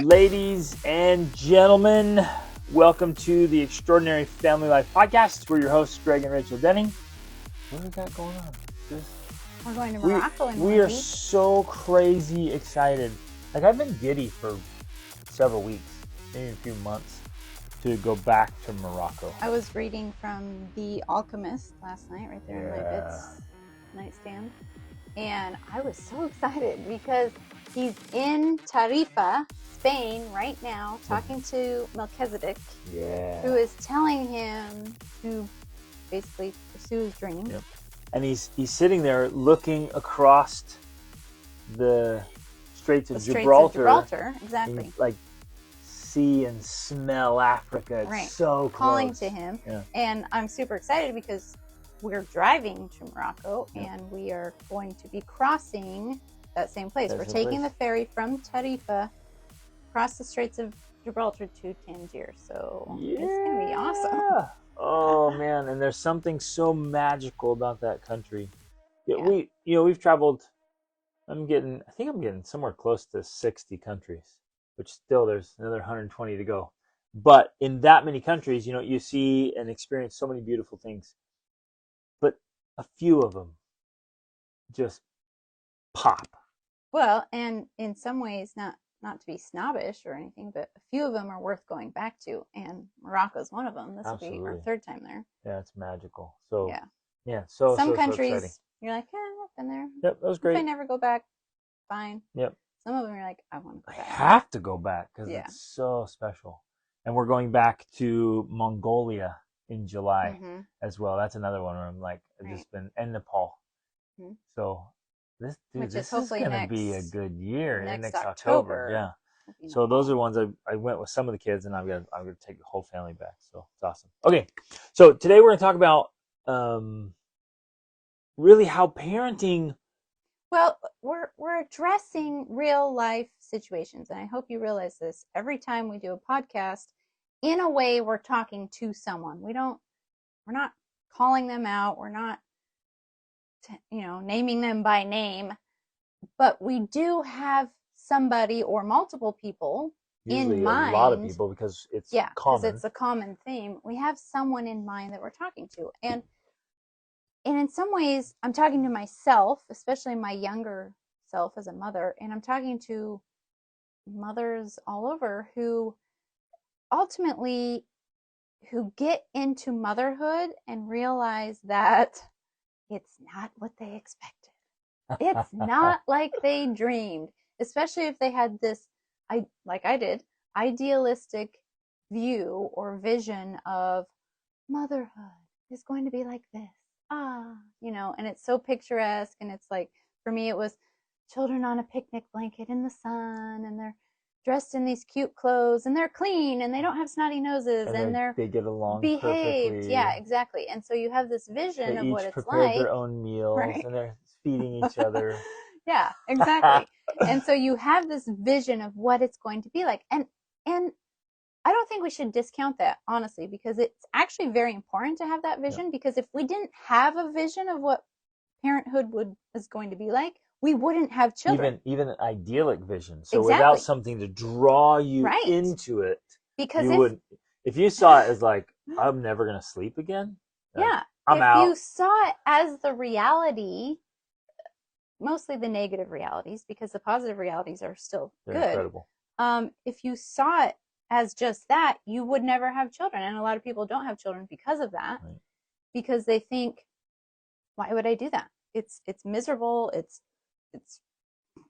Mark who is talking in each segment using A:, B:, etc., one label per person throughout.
A: Ladies and gentlemen, welcome to the Extraordinary Family Life Podcast. We're your hosts, Greg and Rachel Denning. What is that going on?
B: We're going to Morocco in
A: We are so crazy excited. Like, I've been giddy for several weeks, maybe a few months, to go back to Morocco.
B: I was reading from The Alchemist last night, right there in my bed's nightstand. And I was so excited because he's in Tarifa, Spain, right now, talking to Melchizedek, who is telling him to basically pursue his dream.
A: Yep. And he's sitting there looking across the Straits of Gibraltar.
B: Exactly.
A: And, like, see and smell Africa. It's so close.
B: Calling to him. Yeah. And I'm super excited because we're driving to Morocco and we are going to be crossing that same place. We're taking the ferry from Tarifa across the Straits of Gibraltar to Tangier. So it's going to be awesome.
A: Oh man, and there's something so magical about that country. We've traveled, I think I'm getting somewhere close to 60 countries, which still there's another 120 to go. But in that many countries, you see and experience so many beautiful things. But a few of them just pop.
B: Well, and in some ways, not to be snobbish or anything, but a few of them are worth going back to, and Morocco's one of them. This will be our third time there.
A: Yeah, it's magical. So
B: so some countries you're like, I've been there.
A: Yep, that was great.
B: If I never go back, fine.
A: Yep.
B: Some of them you're like, I want to go back.
A: I have to go back because it's so special. And we're going back to Mongolia in July as well. That's another one where I'm like, I've just been, and Nepal. So this is going to be a good year.
B: Next October.
A: Yeah. So those are ones I went with some of the kids, and I'm gonna take the whole family back. So it's awesome. Okay, so today we're gonna talk about really how parenting.
B: Well, we're addressing real life situations, and I hope you realize this. Every time we do a podcast, in a way, we're talking to someone. We're not calling them out. We're not, naming them by name, but we do have somebody or multiple people
A: usually
B: in mind.
A: A lot of people because it's common.
B: Because it's a common theme. We have someone in mind that we're talking to, and in some ways, I'm talking to myself, especially my younger self as a mother, and I'm talking to mothers all over who ultimately get into motherhood and realize that it's not what they expected. It's not like they dreamed, especially if they had this, like I did, idealistic view or vision of motherhood is going to be like this. And it's so picturesque, and it's like, for me, it was children on a picnic blanket in the sun, and they're dressed in these cute clothes, and they're clean, and they don't have snotty noses, and
A: they get along
B: behaved.
A: Perfectly.
B: Yeah, exactly. And so you have this vision of what it's like.
A: They each prepared their own meals, and they're feeding each other.
B: Yeah, exactly. And so you have this vision of what it's going to be like, and I don't think we should discount that, honestly, because it's actually very important to have that vision. Because if we didn't have a vision of what parenthood is going to be like, we wouldn't have children.
A: Even an idyllic vision. So without something to draw you into it,
B: because
A: if you saw it as like, I'm never going to sleep again, I'm out.
B: If you saw it as the reality, mostly the negative realities, because the positive realities are still good.
A: Incredible.
B: If you saw it as just that, you would never have children. And a lot of people don't have children because of that, because they think, why would I do that? It's miserable. It's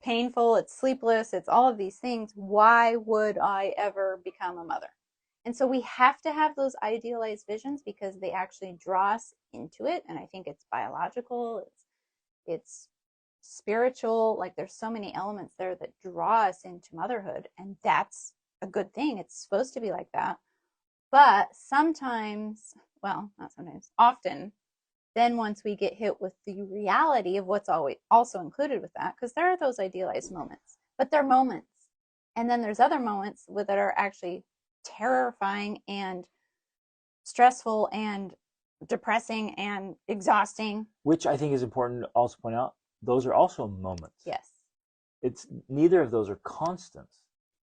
B: painful. It's sleepless. It's all of these things. Why would I ever become a mother? And so we have to have those idealized visions because they actually draw us into it. And I think it's biological. It's spiritual. Like, there's so many elements there that draw us into motherhood, and that's a good thing. It's supposed to be like that. But sometimes, well, not sometimes, often, then once we get hit with the reality of what's always also included with that, because there are those idealized moments, but they're moments. And then there's other moments that are actually terrifying and stressful and depressing and exhausting.
A: Which I think is important to also point out. Those are also moments.
B: Yes.
A: It's neither of those are constants.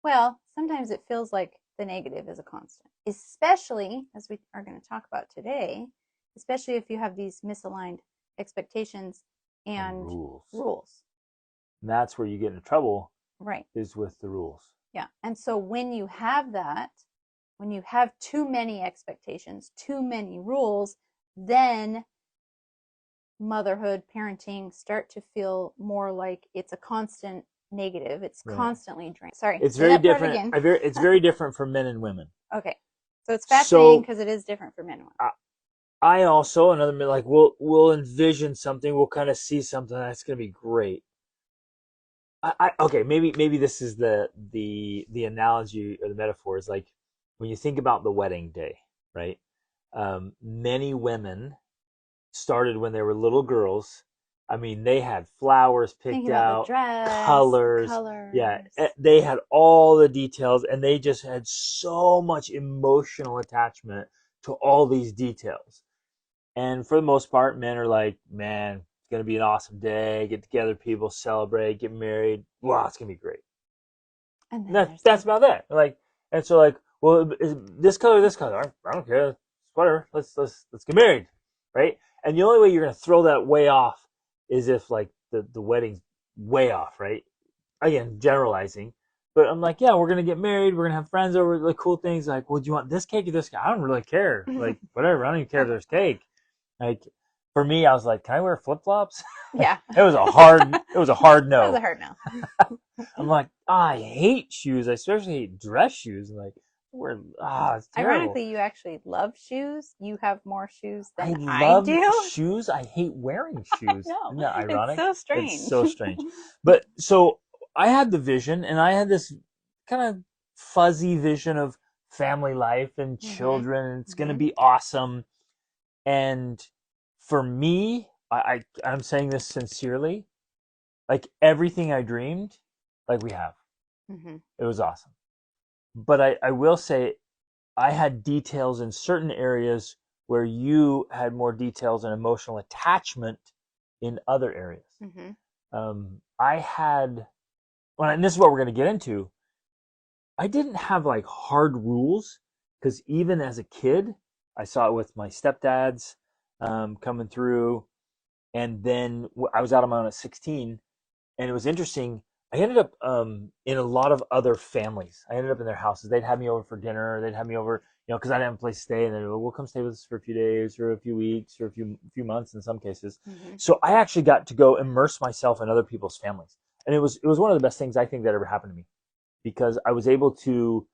B: Well, sometimes it feels like the negative is a constant, especially as we are going to talk about today, especially if you have these misaligned expectations
A: And
B: and
A: rules.
B: rules.
A: And that's where you get into trouble,
B: Right.
A: is with the rules.
B: Yeah. And so when you have that, when you have too many expectations, too many rules, then motherhood, parenting start to feel more like it's a constant negative. It's
A: Right.
B: constantly draining. Sorry,
A: It's
B: say
A: very
B: that part
A: different.
B: again.
A: It's very different for men and women.
B: Okay. So it's fascinating
A: So
B: because it is different for men and women.
A: I also, another like, we'll envision something, we'll kind of see something that's going to be great. Okay, maybe this is the analogy or the metaphor is like when you think about the wedding day, right? Many women started when they were little girls. I mean, they had flowers picked
B: Thinking about the
A: out,
B: dress, the
A: colors. Yeah,
B: colors.
A: they had all the details, and they just had so much emotional attachment to all these details. And for the most part, men are like, man, it's going to be an awesome day. Get together, people celebrate, get married. Wow, it's going to be great.
B: And
A: And
B: then
A: that's about it. Like, and so like, well, is this color, this color. I don't care. Whatever. Let's get married, right? And the only way you're going to throw that way off is if like the wedding's way off, right? Again, generalizing. But I'm like, yeah, we're gonna get married. We're gonna have friends over. Like cool things. Like, well, do you want this cake or this cake? I don't really care. Like, whatever. I don't even care if there's cake. Like, for me, I was like, can I wear flip flops?
B: yeah.
A: It was a hard. It was a hard
B: That was
A: no.
B: a hard no.
A: I'm like, I hate shoes. I especially hate dress shoes. I'm like, it's terrible.
B: Ironically, you actually love shoes. You have more shoes
A: I
B: than I
A: love
B: do.
A: shoes. I hate wearing shoes.
B: No,
A: Isn't that
B: it's
A: ironic?
B: so
A: It's
B: strange.
A: so strange. But so I had the vision, and I had this kind of fuzzy vision of family life and
B: Mm-hmm.
A: children, and it's going to
B: Mm-hmm.
A: be awesome. And for me, I'm saying this sincerely, like everything I dreamed, like we have.
B: Mm-hmm.
A: It was awesome. But I will say I had details in certain areas where you had more details and emotional attachment in other areas.
B: Mm-hmm.
A: I had, well, and this is what we're going to get into. I didn't have like hard rules because even as a kid, I saw it with my stepdads coming through. And then I was out on my own at 16, and it was interesting. I ended up in a lot of other families. I ended up in their houses. They'd have me over for dinner. They'd have me over, because I didn't have a place to stay, and they'd go, "We'll come stay with us for a few days, or a few weeks, or a few months in some cases."
B: Mm-hmm.
A: So I actually got to go immerse myself in other people's families, and it was one of the best things I think that ever happened to me because I was able to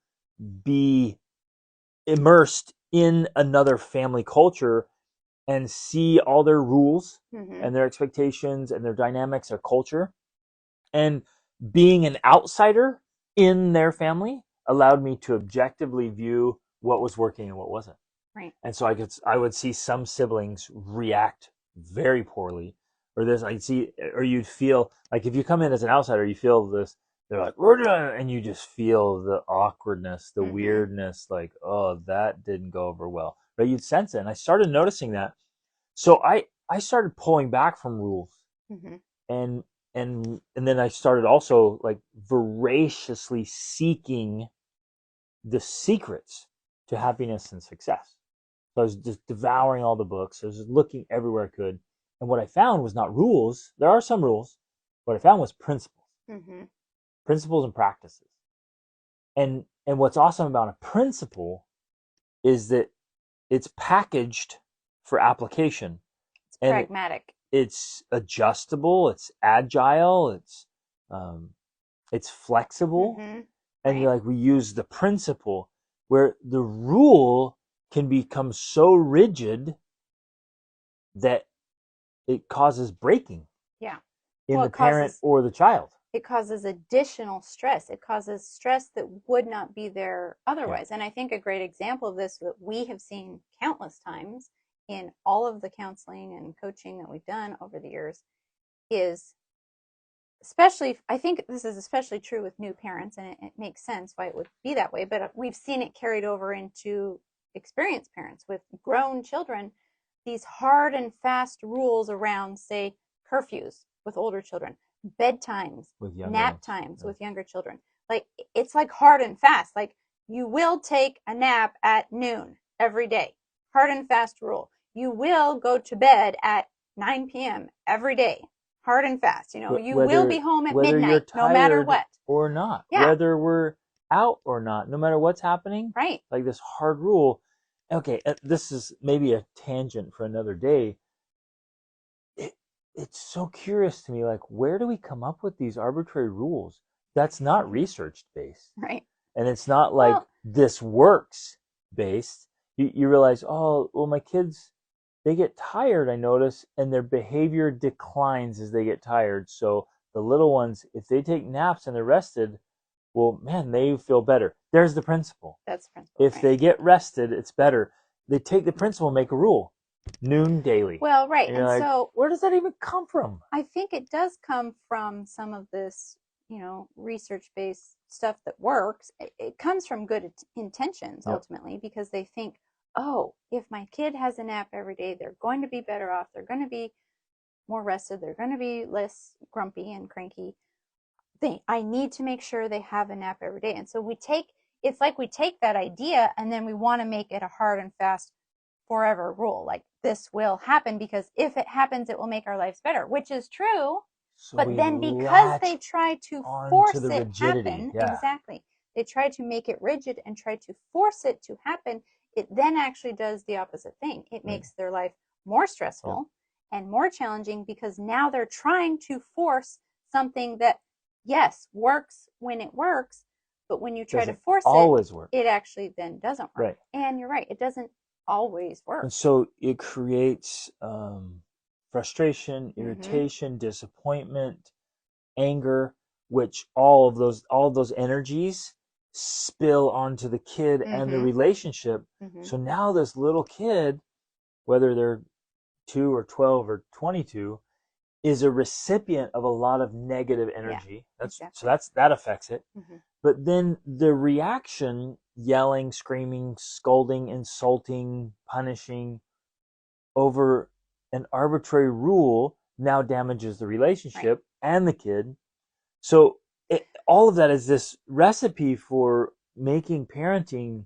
A: be immersed in another family culture and see all their rules
B: Mm-hmm.
A: and their expectations and their dynamics, their culture. And being an outsider in their family allowed me to objectively view what was working and what wasn't.
B: Right.
A: And so I would see some siblings react very poorly, or this I'd see, or you'd feel like if you come in as an outsider, you feel this. They're like, we're done, and you just feel the awkwardness, the
B: Mm-hmm.
A: weirdness, like, oh, that didn't go over well. But you'd sense it, and I started noticing that. So I started pulling back from rules,
B: Mm-hmm.
A: and and then I started also like voraciously seeking the secrets to happiness and success. So I was just devouring all the books. I was just looking everywhere I could. And what I found was not rules. There are some rules. What I found was principles.
B: Mm-hmm.
A: Principles and practices. And what's awesome about a principle is that it's packaged for application.
B: It's
A: And
B: pragmatic.
A: it's adjustable, it's agile, um, it's flexible.
B: Mm-hmm.
A: And
B: Right.
A: like we use the principle where the rule can become so rigid that it causes breaking
B: Yeah.
A: in
B: Well,
A: the parent or the child.
B: it causes additional stress. It causes stress that would not be there
A: Yeah.
B: otherwise. And I think a great example of this that we have seen countless times in all of the counseling and coaching that we've done over the years is especially, I think this is especially true with new parents, and it makes sense why it would be that way, but we've seen it carried over into experienced parents with grown children, these hard and fast rules around, say, curfews with older children, bedtimes,
A: With younger
B: nap
A: ones.
B: times
A: Yeah.
B: with younger children, Like, it's like hard and fast. Like, you will take a nap at noon every day. Hard and fast rule. You will go to bed at 9 p.m. every day. Hard and fast. You will be home at
A: whether you're
B: midnight, no matter
A: tired
B: what.
A: or not,
B: Yeah.
A: whether we're out or not, no matter what's happening.
B: Right.
A: Like this hard rule. Okay, this is maybe a tangent for another day. It's so curious to me, like, where do we come up with these arbitrary rules? That's not research based.
B: Right.
A: And it's not like this works based. You realize, oh, well, my kids, they get tired, I notice, and their behavior declines as they get tired. So the little ones, if they take naps and they're rested, well, man, they feel better. There's the principle.
B: That's the principle.
A: If they get rested, it's better. They take the principle and make a rule. Noon daily.
B: Well, right.
A: And like, so where does that even come from?
B: I think it does come from some of this, research-based stuff that works. It comes from good intentions ultimately, because they think, oh, if my kid has a nap every day, they're going to be better off. They're going to be more rested. They're going to be less grumpy and cranky. I need to make sure they have a nap every day. And so it's like we take that idea and then we want to make it a hard and fast forever rule. Like, this will happen because if it happens, it will make our lives better, which is true. So but then because they try to force it happen, exactly, they try to make it rigid and try to force it to happen, it then actually does the opposite thing. It makes their life more stressful and more challenging, because now they're trying to force something that, yes, works when it works, but when you try to force it actually then doesn't work.
A: Right.
B: And you're right, it doesn't always work.
A: And so it creates frustration, irritation, disappointment, anger, which all of those energies spill onto the kid and the relationship. So now this little kid, whether they're 2 or 12 or 22, is a recipient of a lot of negative energy. So that affects it. But then the reaction, yelling, screaming, scolding, insulting, punishing over an arbitrary rule, now damages the relationship and the kid. So all of that is this recipe for making parenting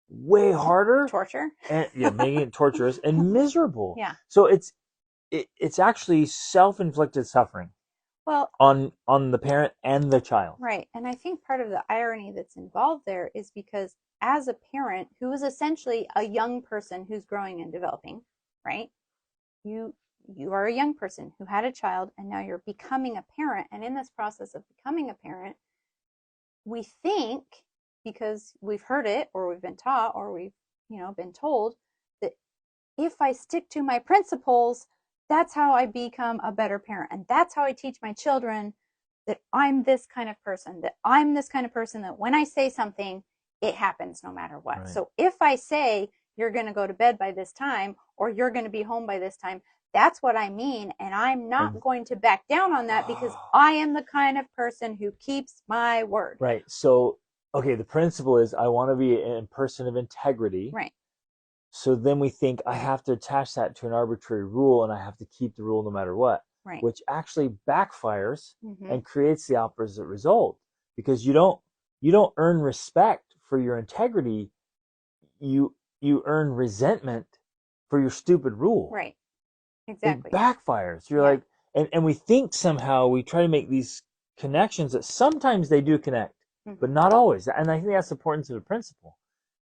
A: way harder.
B: Torture.
A: And making it torturous and miserable.
B: Yeah.
A: So it's actually self-inflicted suffering.
B: Well,
A: on the parent and the child.
B: Right. And I think part of the irony that's involved there is because as a parent who is essentially a young person who's growing and developing, right? You are a young person who had a child and now you're becoming a parent. And in this process of becoming a parent, we think, because we've heard it or we've been taught or we've, been told, that if I stick to my principles, that's how I become a better parent. And that's how I teach my children that I'm this kind of person, that when I say something, it happens no matter what. Right. So if I say you're going to go to bed by this time or you're going to be home by this time, that's what I mean. And I'm not going to back down on that because I am the kind of person who keeps my word.
A: Right. So, okay, the principle is I want to be a person of integrity.
B: Right.
A: So then we think I have to attach that to an arbitrary rule and I have to keep the rule no matter what, which actually backfires and creates the opposite result, because you don't earn respect for your integrity. You earn resentment for your stupid rule.
B: Right. Exactly.
A: It backfires. You're like, and we think somehow we try to make these connections that sometimes they do connect, but not always. And I think that's the importance of the principle.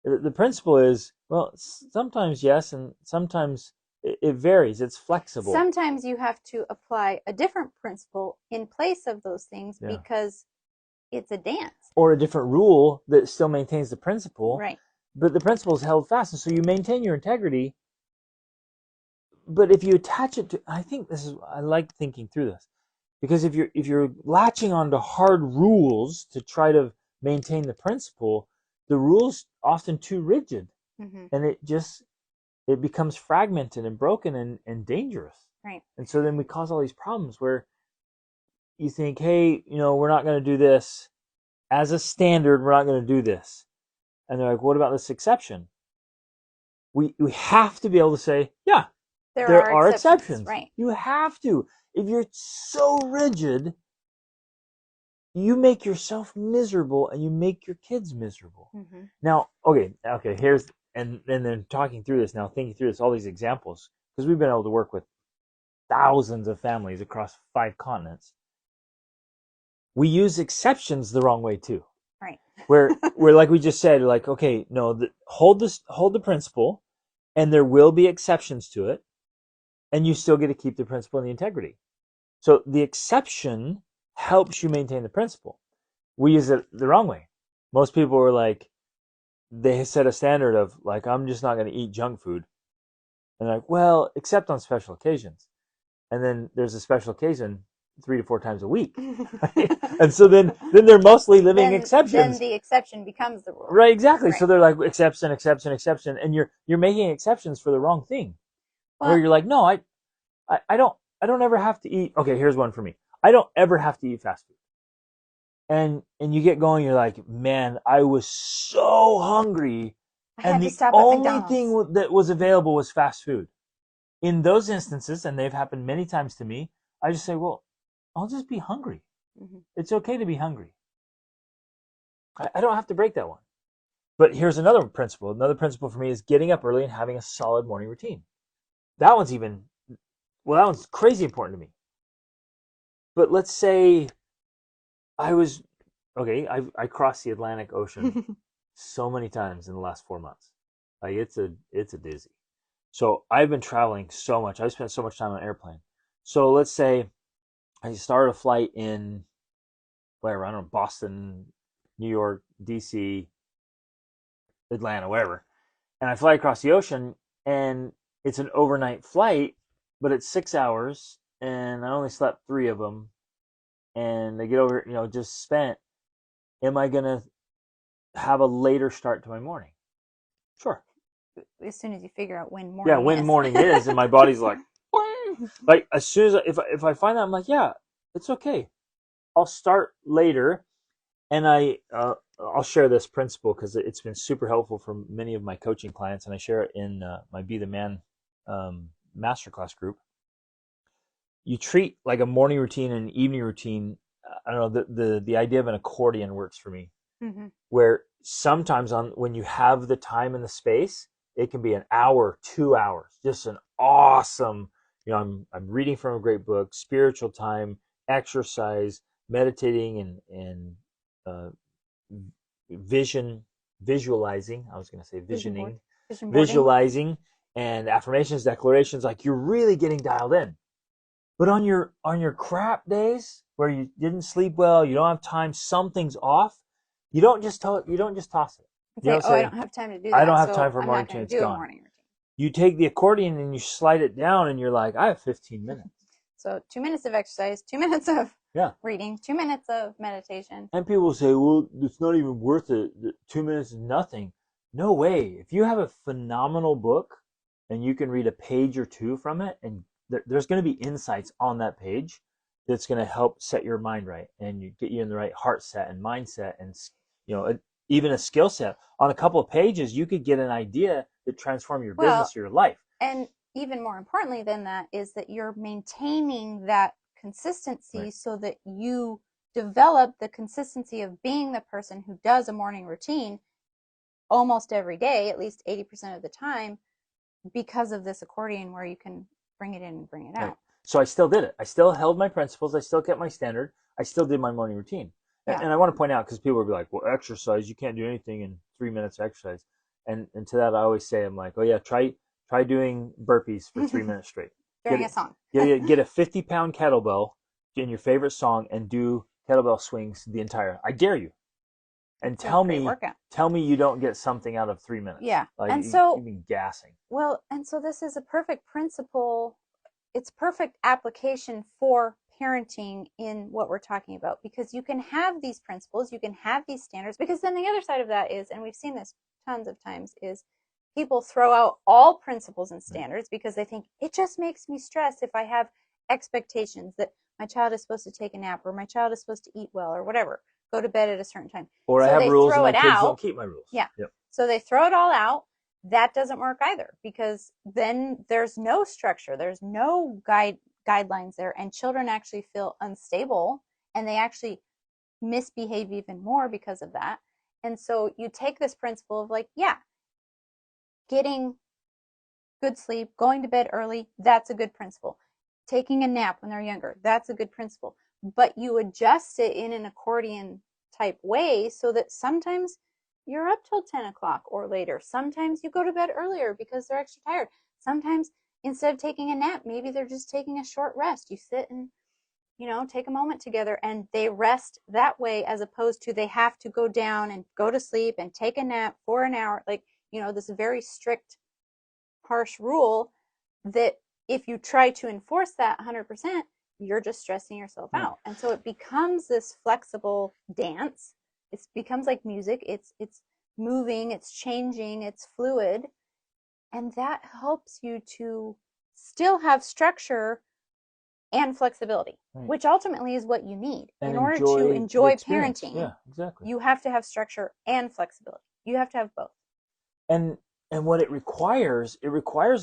A: The principle is, well, sometimes yes, and sometimes it varies. It's flexible.
B: Sometimes you have to apply a different principle in place of those things because it's a dance.
A: Or a different rule that still maintains the principle.
B: Right.
A: But the principle is held fast, and so you maintain your integrity. But if you attach it to, I like thinking through this, because if you're latching onto hard rules to try to maintain the principle, the rule's often too rigid, and it becomes fragmented and broken and dangerous.
B: Right.
A: And so then we cause all these problems where you think, hey, we're not going to do this as a standard. We're not going to do this. And they're like, what about this exception? We have to be able to say, yeah, there are exceptions.
B: Right.
A: You have to. If you're so rigid, you make yourself miserable and you make your kids miserable.
B: Mm-hmm.
A: Now, okay, here's and then talking through this now, thinking through this, all these examples, because we've been able to work with thousands of families across 5 continents. We use exceptions the wrong way too.
B: Right.
A: Where like we just said, like, okay, no, hold the principle, and there will be exceptions to it, and you still get to keep the principle and the integrity. So the exception helps you maintain the principle. We use it the wrong way. Most people were like, they set a standard of like, I'm just not going to eat junk food. And like, well, except on special occasions. And then there's a special occasion 3 to 4 times a week. Right? And so then they're mostly living
B: then
A: exceptions.
B: the exception becomes the rule.
A: Right, exactly.
B: Right.
A: So they're like exception, and you're making exceptions for the wrong thing.
B: Well,
A: Where you're like, no, I don't ever have to eat. Okay, here's one for me. I don't ever have to eat fast food. And you get going, you're like, man, I was so hungry,
B: I
A: and
B: had to
A: the
B: stop at
A: only
B: McDonald's.
A: thing that was available was fast food. In those instances, and they've happened many times to me, I just say, well, I'll just be hungry.
B: Mm-hmm.
A: It's okay to be hungry. I don't have to break that one. But here's another principle. Another principle for me is getting up early and having a solid morning routine. That one's that one's crazy important to me. But let's say I was, okay, I crossed the Atlantic Ocean so many times in the last 4 months. Like it's a dizzy. So I've been traveling so much. I've spent so much time on an airplane. So let's say I started a flight in wherever, I don't know, Boston, New York, DC, Atlanta, wherever. And I fly across the ocean, and it's an overnight flight, but it's 6 hours, and I only slept 3 of them. And I get over, just spent. Am I gonna have a later start to my morning? Sure.
B: As soon as you figure out when morning
A: Yeah, when
B: is.
A: morning is, and my body's like as soon as if I find that, I'm like, yeah, it's okay. I'll start later, and I'll share this principle because it's been super helpful for many of my coaching clients, and I share it in my Be the Man masterclass group. You treat like a morning routine and an evening routine. I don't know, the idea of an accordion works for me,
B: Mm-hmm.
A: where sometimes when you have the time and the space, it can be an hour, 2 hours, just an awesome. I'm reading from a great book, spiritual time, exercise, meditating, and uh, visualizing. I was going to say visioning,
B: Vision
A: visualizing, and affirmations, declarations. Like you're really getting dialed in. But on your crap days where you didn't sleep well, you don't have time, something's off. You don't just toss it. You
B: say,
A: don't
B: oh, I
A: say,
B: don't have time to do
A: I
B: that,
A: don't have time
B: so
A: for a
B: I'm
A: morning
B: not
A: routine.
B: going to
A: It's
B: do a
A: gone.
B: morning routine.
A: You take the accordion and you slide it down, and you're like, I have 15 minutes.
B: So 2 minutes of exercise, 2 minutes of
A: Yeah.
B: reading, 2 minutes of meditation.
A: And people say, well, it's not even worth it. 2 minutes is nothing. No way. If you have a phenomenal book and you can read a page or two from it, and there's going to be insights on that page that's going to help set your mind right and you get you in the right heart set and mindset, and even a skill set. On a couple of pages, you could get an idea that transform your
B: Well,
A: business or your life.
B: and even more importantly than that is that you're maintaining that consistency,
A: Right.
B: so that you develop the consistency of being the person who does a morning routine almost every day, at least 80% of the time, because of this accordion where you can bring it in and bring it
A: Right.
B: out.
A: So I still did it. I still held my principles. I still kept my standard. I still did my morning routine.
B: Yeah.
A: And I want to point out, because people will be like, well, exercise, you can't do anything in 3 minutes of exercise. And to that, I always say, I'm like, oh, yeah, try doing burpees for 3 minutes straight.
B: During a song.
A: Get a 50-pound kettlebell in your favorite song and do kettlebell swings the entire. I dare you. And
B: It's a great workout.
A: tell me you don't get something out of 3 minutes.
B: Yeah.
A: Like,
B: and so
A: you've been gassing.
B: Well, and so this is a perfect principle. It's perfect application for parenting in what we're talking about, because you can have these principles, you can have these standards, because then the other side of that is, and we've seen this tons of times, is people throw out all principles and standards because they think it just makes me stress if I have expectations that my child is supposed to take a nap, or my child is supposed to eat well, or whatever, go to bed at a certain time.
A: Or
B: so
A: I have
B: they
A: rules
B: throw
A: and my
B: it
A: kids
B: out.
A: don't keep my rules.
B: Yeah.
A: Yep.
B: So they throw it all out. That doesn't work either, because then there's no structure, there's no guidelines there, and children actually feel unstable, and they actually misbehave even more because of that. And so you take this principle of like, yeah, getting good sleep, going to bed early, that's a good principle. Taking a nap when they're younger, that's a good principle. But you adjust it in an accordion type way so that sometimes you're up till 10 o'clock or later. Sometimes you go to bed earlier because they're extra tired. Sometimes instead of taking a nap, maybe they're just taking a short rest. You sit and, take a moment together and they rest that way, as opposed to they have to go down and go to sleep and take a nap for an hour. Like, this very strict, harsh rule that if you try to enforce that 100%, you're just stressing yourself out. And so it becomes this flexible dance. It becomes like music. It's moving, it's changing, it's fluid, and that helps you to still have structure and flexibility, which ultimately is what you need
A: and
B: in order to enjoy parenting.
A: Yeah, exactly.
B: You have to have structure and flexibility. You have to have both.
A: And what it requires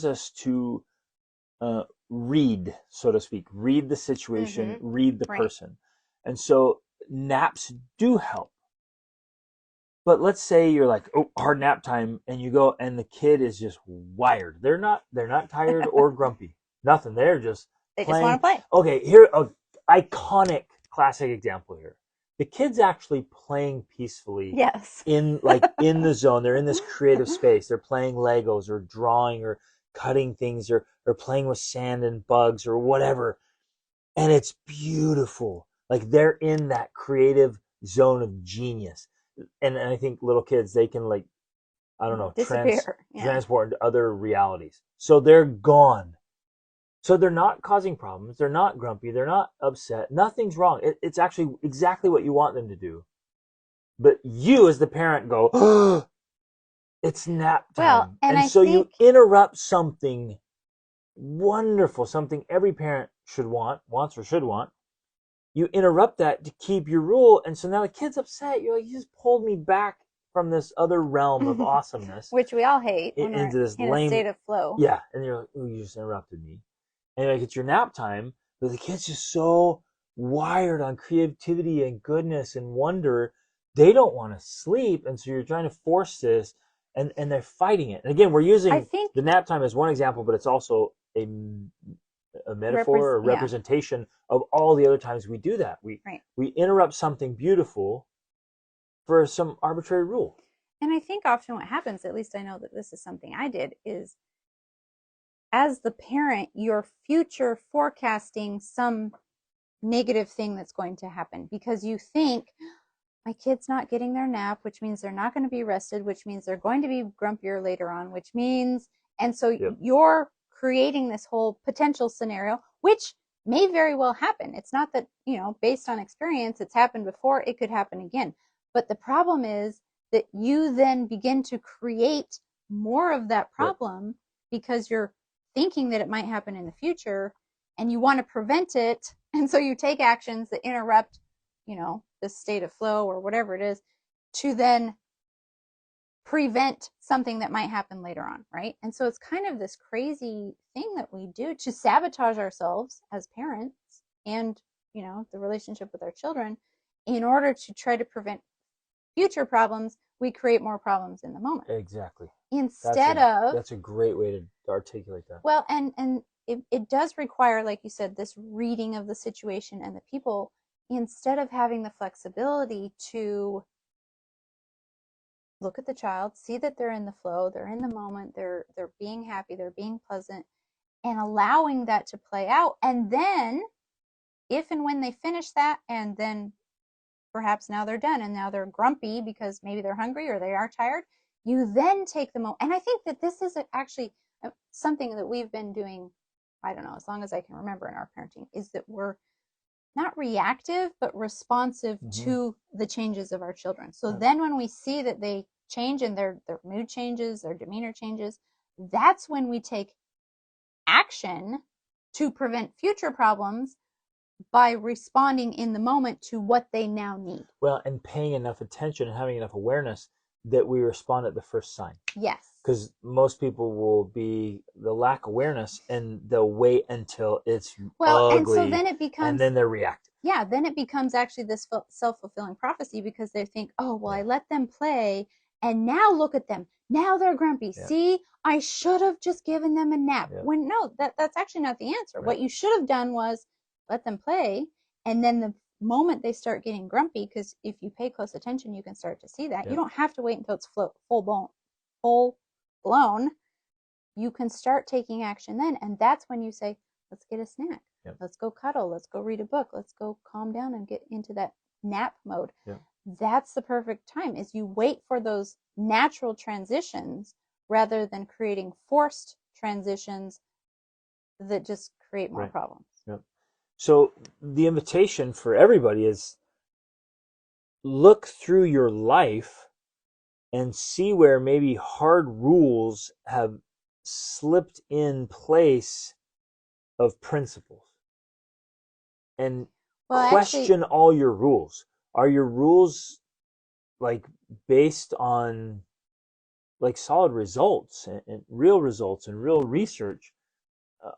A: us to read, so to speak, read the situation, read the person. And so naps do help. But let's say you're like, oh, hard nap time, and you go and the kid is just wired. They're not tired or grumpy. Nothing. They're just
B: They
A: playing.
B: just want to play.
A: Okay, here, iconic classic example here. The kid's actually playing peacefully.
B: Yes.
A: in the zone. They're in this creative space. They're playing Legos or drawing or cutting things or playing with sand and bugs or whatever. And it's beautiful. Like they're in that creative zone of genius. And I think little kids, they can transport into other realities. So they're gone. So they're not causing problems. They're not grumpy. They're not upset. Nothing's wrong. It's actually exactly what you want them to do. But you, as the parent, go, oh, it's nap time.
B: Well, and
A: so you interrupt something wonderful, something every parent wants or should want. You interrupt that to keep your rule, and so now the kid's upset. You're like, you just pulled me back from this other realm of awesomeness,
B: which we all hate,
A: into this
B: in
A: lame
B: a state of flow.
A: Yeah, and you're like, oh, you just interrupted me. And like it's your nap time, but the kid's just so wired on creativity and goodness and wonder. They don't want to sleep, and so you're trying to force this, and they're fighting it. And again, we're using the nap time as one example, but it's also a metaphor or representation of all the other times we do that. We interrupt something beautiful for some arbitrary rule.
B: And I think often what happens, at least I know that this is something I did, is as the parent, you're future forecasting some negative thing that's going to happen because you think, my kid's not getting their nap, which means they're not going to be rested, which means they're going to be grumpier later on, which means, and so you're creating this whole potential scenario, which may very well happen. It's not that, based on experience, it's happened before, it could happen again. But the problem is that you then begin to create more of that problem because you're thinking that it might happen in the future and you want to prevent it. And so you take actions that interrupt, this state of flow or whatever it is to then prevent something that might happen later on, right? And so it's kind of this crazy thing that we do to sabotage ourselves as parents and, the relationship with our children in order to try to prevent future problems. We create more problems in the moment.
A: Exactly.
B: That's
A: a great way to articulate that.
B: Well, and it does require, like you said, this reading of the situation and the people, instead of having the flexibility to look at the child, see that they're in the flow, they're in the moment, they're being happy, they're being pleasant, and allowing that to play out. And then if and when they finish that, and then perhaps now they're done and now they're grumpy because maybe they're hungry or they are tired, you then take the moment. And I think that this is actually something that we've been doing, I don't know, as long as I can remember in our parenting, is that we're not reactive, but responsive to the changes of our children. So then when we see that they change and their mood changes, their demeanor changes, that's when we take action to prevent future problems by responding in the moment to what they now need.
A: Well, and paying enough attention and having enough awareness that we respond at the first sign.
B: Yes.
A: Because most people will lack awareness and they'll wait until it's ugly.
B: And so then it becomes,
A: and then they're reactive.
B: then it becomes actually this self-fulfilling prophecy, because they think, oh, well, I
A: Yeah.
B: let them play and now look at them. Now they're grumpy.
A: Yeah.
B: See, I should have just given them a nap.
A: Yeah.
B: When no, that's actually not the answer.
A: Right.
B: What you should have done was let them play, and then the moment they start getting grumpy, because if you pay close attention, you can start to see that.
A: Yeah.
B: You don't have to wait until it's full blown. You can start taking action then, and that's when you say, let's get a snack.
A: Yep.
B: Let's go cuddle. Let's go read a book. Let's go calm down and get into that nap mode.
A: Yep.
B: That's the perfect time, is you wait for those natural transitions rather than creating forced transitions that just create more
A: Right.
B: problems.
A: Yep. So the invitation for everybody is, look through your life and see where maybe hard rules have slipped in place of principles, and question all your rules. Are your rules like based on like solid results and real results and real research?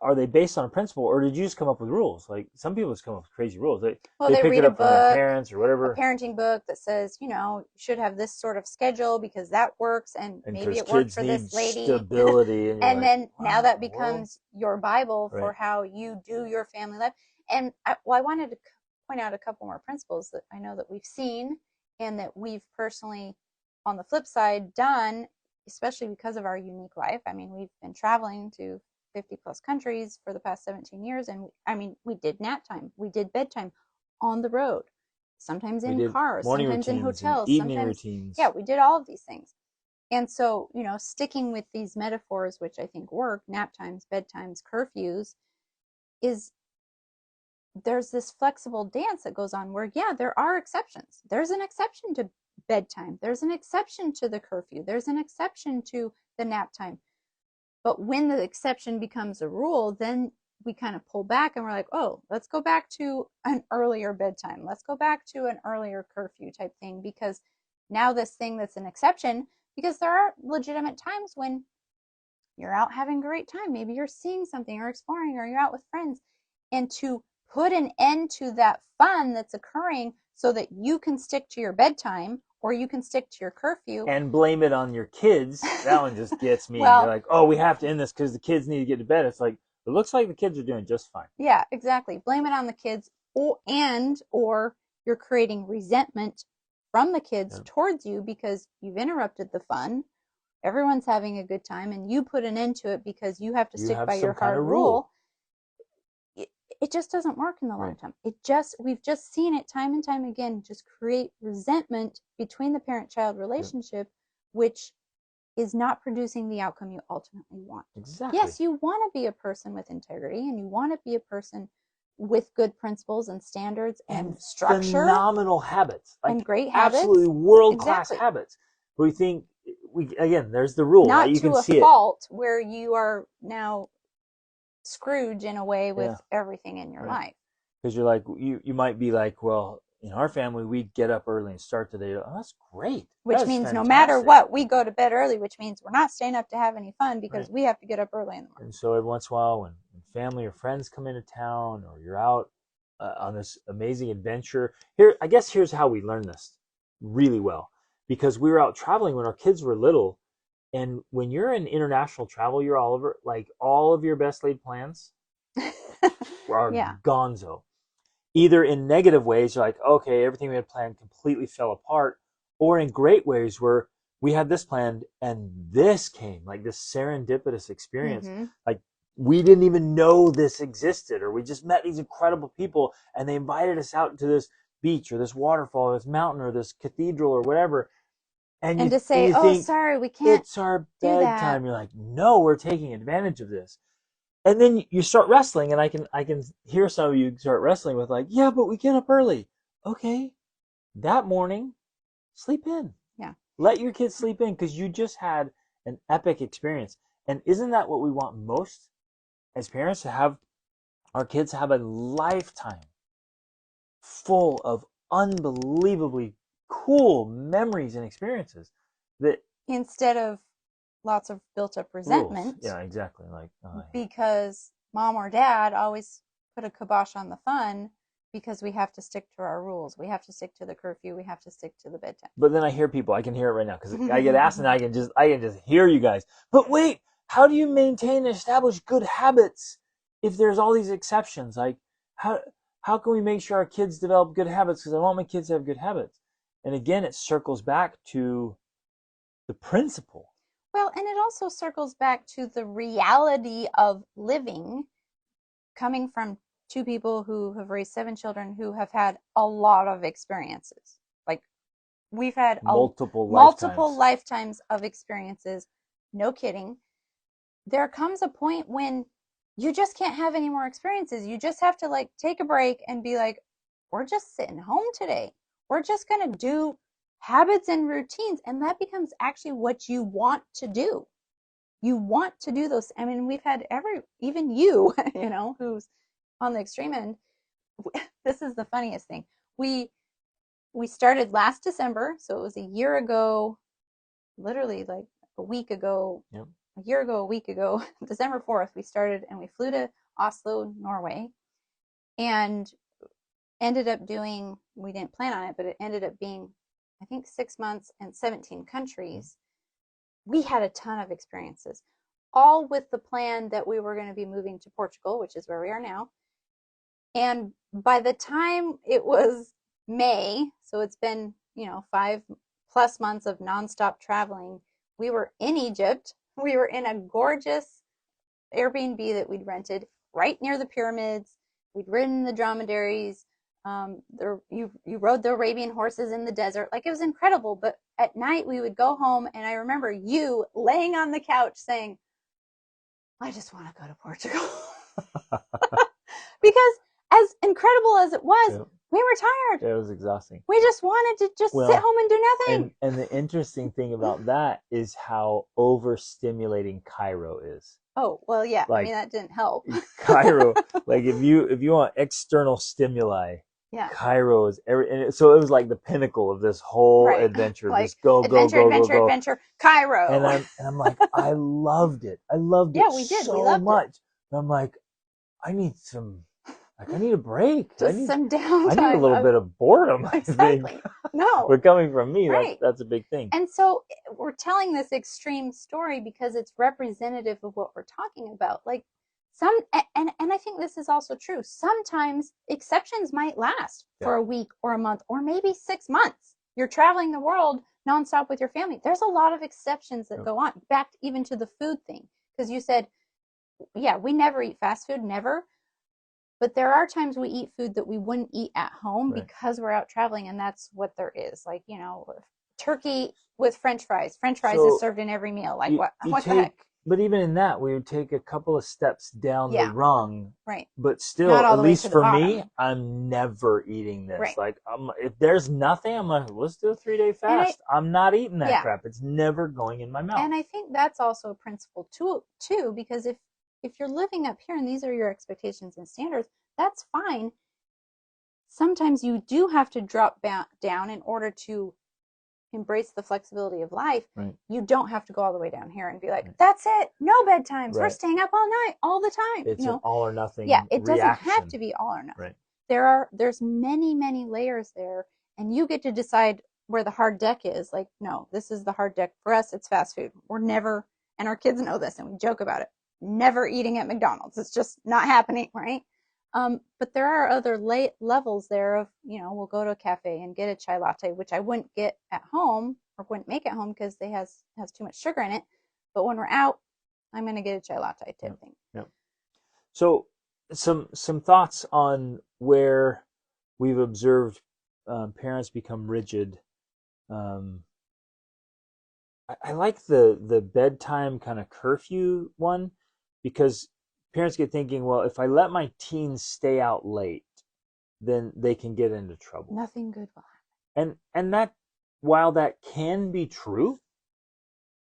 A: Are they based on a principle, or did you just come up with rules? Like some people just come up with crazy rules. They pick
B: read
A: it
B: a
A: up from their
B: book,
A: parents or whatever.
B: a parenting book that says, you should have this sort of schedule because that works, and maybe it worked for this lady.
A: Stability, and,
B: and
A: like,
B: then
A: wow,
B: now that becomes your Bible for
A: right.
B: how you do your family life. And I wanted to point out a couple more principles that I know that we've seen and that we've personally, on the flip side, done, especially because of our unique life. I mean, we've been traveling to 50 plus countries for the past 17 years. And I mean, we did nap time, we did bedtime on the road, sometimes in cars, sometimes in hotels,
A: evening
B: sometimes
A: routines.
B: Yeah, we did all of these things. And so, sticking with these metaphors, which I think work, nap times, bedtimes, curfews, is there's this flexible dance that goes on where, yeah, there are exceptions. There's an exception to bedtime. There's an exception to the curfew. There's an exception to the nap time. But when the exception becomes a rule, then we kind of pull back and we're like, oh, let's go back to an earlier bedtime. Let's go back to an earlier curfew type thing, because now this thing that's an exception, because there are legitimate times when you're out having a great time. Maybe you're seeing something or exploring, or you're out with friends. And to put an end to that fun that's occurring so that you can stick to your bedtime or you can stick to your curfew.
A: And blame it on your kids. That one just gets me.
B: Well,
A: you're like, oh, we have to end this because the kids need to get to bed. It's like, it looks like the kids are doing just fine.
B: Yeah, exactly. Blame it on the kids, or you're creating resentment from the kids towards you because you've interrupted the fun. Everyone's having a good time and you put an end to it because you have to stick by your hard rule. It just doesn't work in the long term. We've just seen it time and time again, just create resentment between the parent-child relationship, which is not producing the outcome you ultimately want.
A: Exactly.
B: Yes, you want to be a person with integrity, and you want to be a person with good principles and standards and structure,
A: phenomenal habits,
B: like and great habits,
A: absolutely world-class habits. We think again, there's the rule.
B: Not
A: you
B: to
A: can
B: a
A: see
B: fault where you are now Scrooge in a way with everything in your life.
A: Because you're like, you might be like, well, in our family, we get up early and start the day. Oh, that's great.
B: Which means no matter what, we go to bed early, which means we're not staying up to have any fun because we have to get up early in the morning.
A: And so every once in a while, when family or friends come into town, or you're out on this amazing adventure, here's how we learned this really well. Because we were out traveling when our kids were little. And when you're in international travel, you're all over, like all of your best laid plans are gonzo. Either in negative ways, you're like, okay, everything we had planned completely fell apart, or in great ways where we had this planned and this came, like this serendipitous experience. Mm-hmm. Like we didn't even know this existed, or we just met these incredible people and they invited us out to this beach or this waterfall or this mountain or this cathedral or whatever. And
B: to say, oh, sorry, we can't.
A: It's our bedtime. You're like, no, we're taking advantage of this. And then you start wrestling, and I can hear some of you start wrestling with like, yeah, but we get up early. Okay, that morning, sleep in.
B: Yeah.
A: Let your kids sleep in because you just had an epic experience. And isn't that what we want most as parents, to have our kids have a lifetime full of unbelievably cool memories and experiences that
B: instead of lots of built up resentment.
A: Rules. Yeah, exactly. Like
B: because mom or dad always put a kibosh on the fun, because we have to stick to our rules. We have to stick to the curfew. We have to stick to the bedtime.
A: But then I hear people, I can hear it right now because I get asked and I can just hear you guys. But wait, how do you maintain and establish good habits if there's all these exceptions? Like how can we make sure our kids develop good habits? Because I want my kids to have good habits. And again, it circles back to the principle.
B: Well, and it also circles back to the reality of living, coming from two people who have raised 7 children who have had a lot of experiences. Like, we've had
A: multiple
B: lifetimes of experiences. No kidding. There comes a point when you just can't have any more experiences. You just have to like take a break and be like, we're just sitting home today. We're just going to do habits and routines. And that becomes actually what you want to do. You want to do those. I mean, we've had even you, who's on the extreme end. This is the funniest thing. We started last December, so it was a year ago, literally like a week ago.
A: Yep.
B: A year ago, a week ago, December 4th, we started and we flew to Oslo, Norway, and ended up doing, we didn't plan on it, but it ended up being, I think, 6 months and 17 countries. We had a ton of experiences, all with the plan that we were going to be moving to Portugal, which is where we are now. And by the time it was May, so it's been, 5+ months of nonstop traveling, we were in Egypt. We were in a gorgeous Airbnb that we'd rented right near the pyramids. We'd ridden the dromedaries. You rode the Arabian horses in the desert. Like, it was incredible. But at night we would go home, and I remember you laying on the couch saying, I just want to go to Portugal. Because as incredible as it was, yep, we were tired.
A: It was exhausting.
B: We just wanted to sit home and do nothing.
A: And the interesting thing about that is how overstimulating Cairo is.
B: Oh, well, yeah. Like, I mean, that didn't help.
A: Cairo, like if you want external stimuli,
B: yeah,
A: Cairo is so it was like the pinnacle of this whole adventure.
B: Like,
A: just go,
B: adventure, Cairo.
A: And I'm like, I loved it. I loved it.
B: Yeah, we did.
A: So
B: we loved
A: much.
B: It.
A: And I'm like, I need a break.
B: Just some downtime.
A: I need a little bit of boredom.
B: Exactly.
A: I think.
B: No.
A: But coming from me,
B: right,
A: that's a big thing.
B: And so we're telling this extreme story because it's representative of what we're talking about. Like, and I think this is also true. Sometimes exceptions might last for a week or a month or maybe 6 months. You're traveling the world nonstop with your family. There's a lot of exceptions that go on, back even to the food thing. Because you said, yeah, we never eat fast food, never. But there are times we eat food that we wouldn't eat at home because we're out traveling, and that's what there is. Like, turkey with French fries. French fries is served in every meal. Like, what the heck?
A: But even in that, we would take a couple of steps down the rung.
B: Right.
A: But still, at least for me, I'm never eating this. Right. Like, if there's nothing, I'm like, let's do a 3-day fast. I'm not eating that crap. It's never going in my mouth.
B: And I think that's also a principle too, because if you're living up here and these are your expectations and standards, that's fine. Sometimes you do have to drop down in order to embrace the flexibility of life.
A: Right.
B: You don't have to go all the way down here and be like, that's it, no bedtimes. We're staying up all night, all the time.
A: It's an all or nothing.
B: Yeah, it
A: reaction.
B: doesn't have to be all or nothing.
A: Right.
B: There's many, many layers there, and you get to decide where the hard deck is. Like, no, this is the hard deck. For us, it's fast food. We're never, and our kids know this, and we joke about it, never eating at McDonald's. It's just not happening, right? But there are other levels there of, we'll go to a cafe and get a chai latte, which I wouldn't get at home or wouldn't make at home because they has too much sugar in it. But when we're out, I'm going to get a chai latte type thing.
A: Yeah. So some thoughts on where we've observed parents become rigid. I like the bedtime kind of curfew one, because parents get thinking, well, if I let my teens stay out late, then they can get into trouble.
B: Nothing good will happen.
A: And that, while that can be true,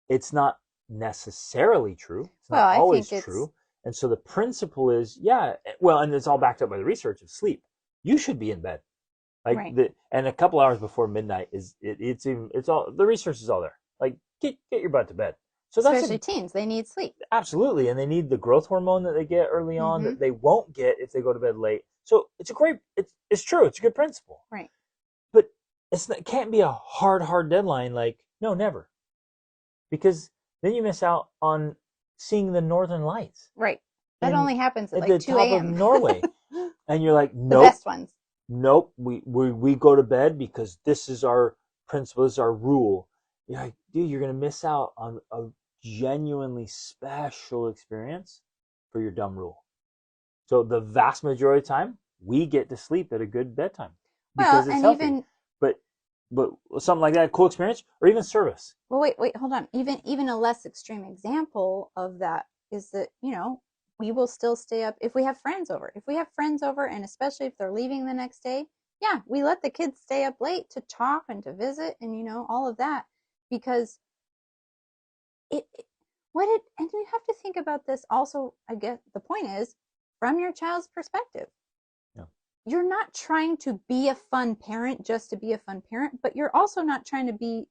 A: it's not necessarily true. It's not always true. And so the principle is, and it's all backed up by the research of sleep. You should be in bed. Like and a couple hours before midnight it's all, the research is all there. Like, get your butt to bed. So
B: especially teens, they need sleep.
A: Absolutely, and they need the growth hormone that they get early on that they won't get if they go to bed late. So it's true. It's a good principle.
B: Right.
A: But it can't be a hard deadline like, no, never. Because then you miss out on seeing the northern lights.
B: Right. That only happens at
A: at
B: like
A: the
B: 2
A: top of
B: a.m.
A: Norway. And you're like,
B: The
A: nope,
B: best ones.
A: nope, we go to bed because this is our principle, this is our rule. You're like, dude, you're gonna miss out on a genuinely special experience for your dumb rule. So the vast majority of the time, we get to sleep at a good bedtime
B: Well,
A: because it's
B: and
A: healthy.
B: even
A: But something like that, cool experience, or even service.
B: well, wait, hold on. Even a less extreme example of that is that, we will still stay up if we have friends over. If we have friends over, and especially if they're leaving the next day, yeah, we let the kids stay up late to talk and to visit and all of that, because it what it and you have to think about this also. I guess the point is from your child's perspective.
A: Yeah.
B: You're not trying to be a fun parent just to be a fun parent, but you're also not trying to be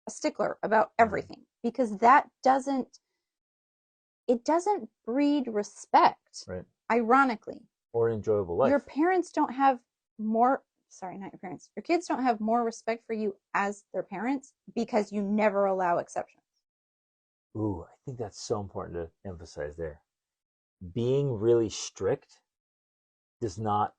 B: a stickler about everything, because that doesn't breed respect.
A: Right.
B: Ironically,
A: or an enjoyable life.
B: Your parents don't have more, sorry, not your parents. Your kids don't have more respect for you as their parents because you never allow exceptions.
A: Ooh, I think that's so important to emphasize there. Being really strict does not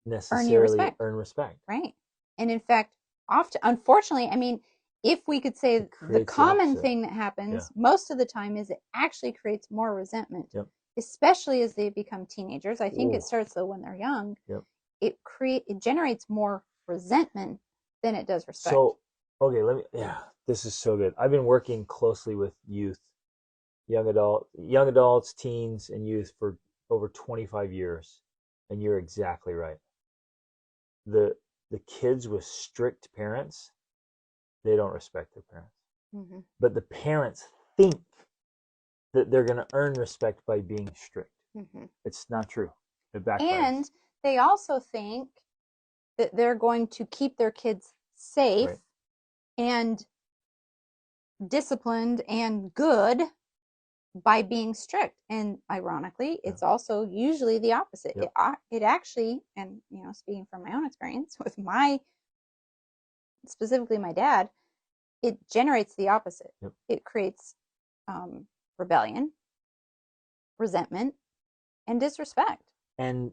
B: Earn your
A: necessarily
B: respect.
A: earn respect.
B: Right. And in fact, often, unfortunately, I mean, if we could say the common thing that happens most of the time is it actually creates more resentment, especially as they become teenagers. I think it starts though when they're young. It generates more resentment than it does respect.
A: So, okay, this is so good. I've been working closely with youth, young adults, teens, and youth for over 25 years, and you're exactly right. The kids with strict parents, they don't respect their parents. Mm-hmm. But the parents think that they're going to earn respect by being strict. Mm-hmm. It's not true. It backfires.
B: And they also think that they're going to keep their kids safe and disciplined and good by being strict. And ironically, it's also usually the opposite. It actually, and speaking from my own experience with specifically my dad, it generates the opposite. It creates rebellion, resentment, and disrespect,
A: and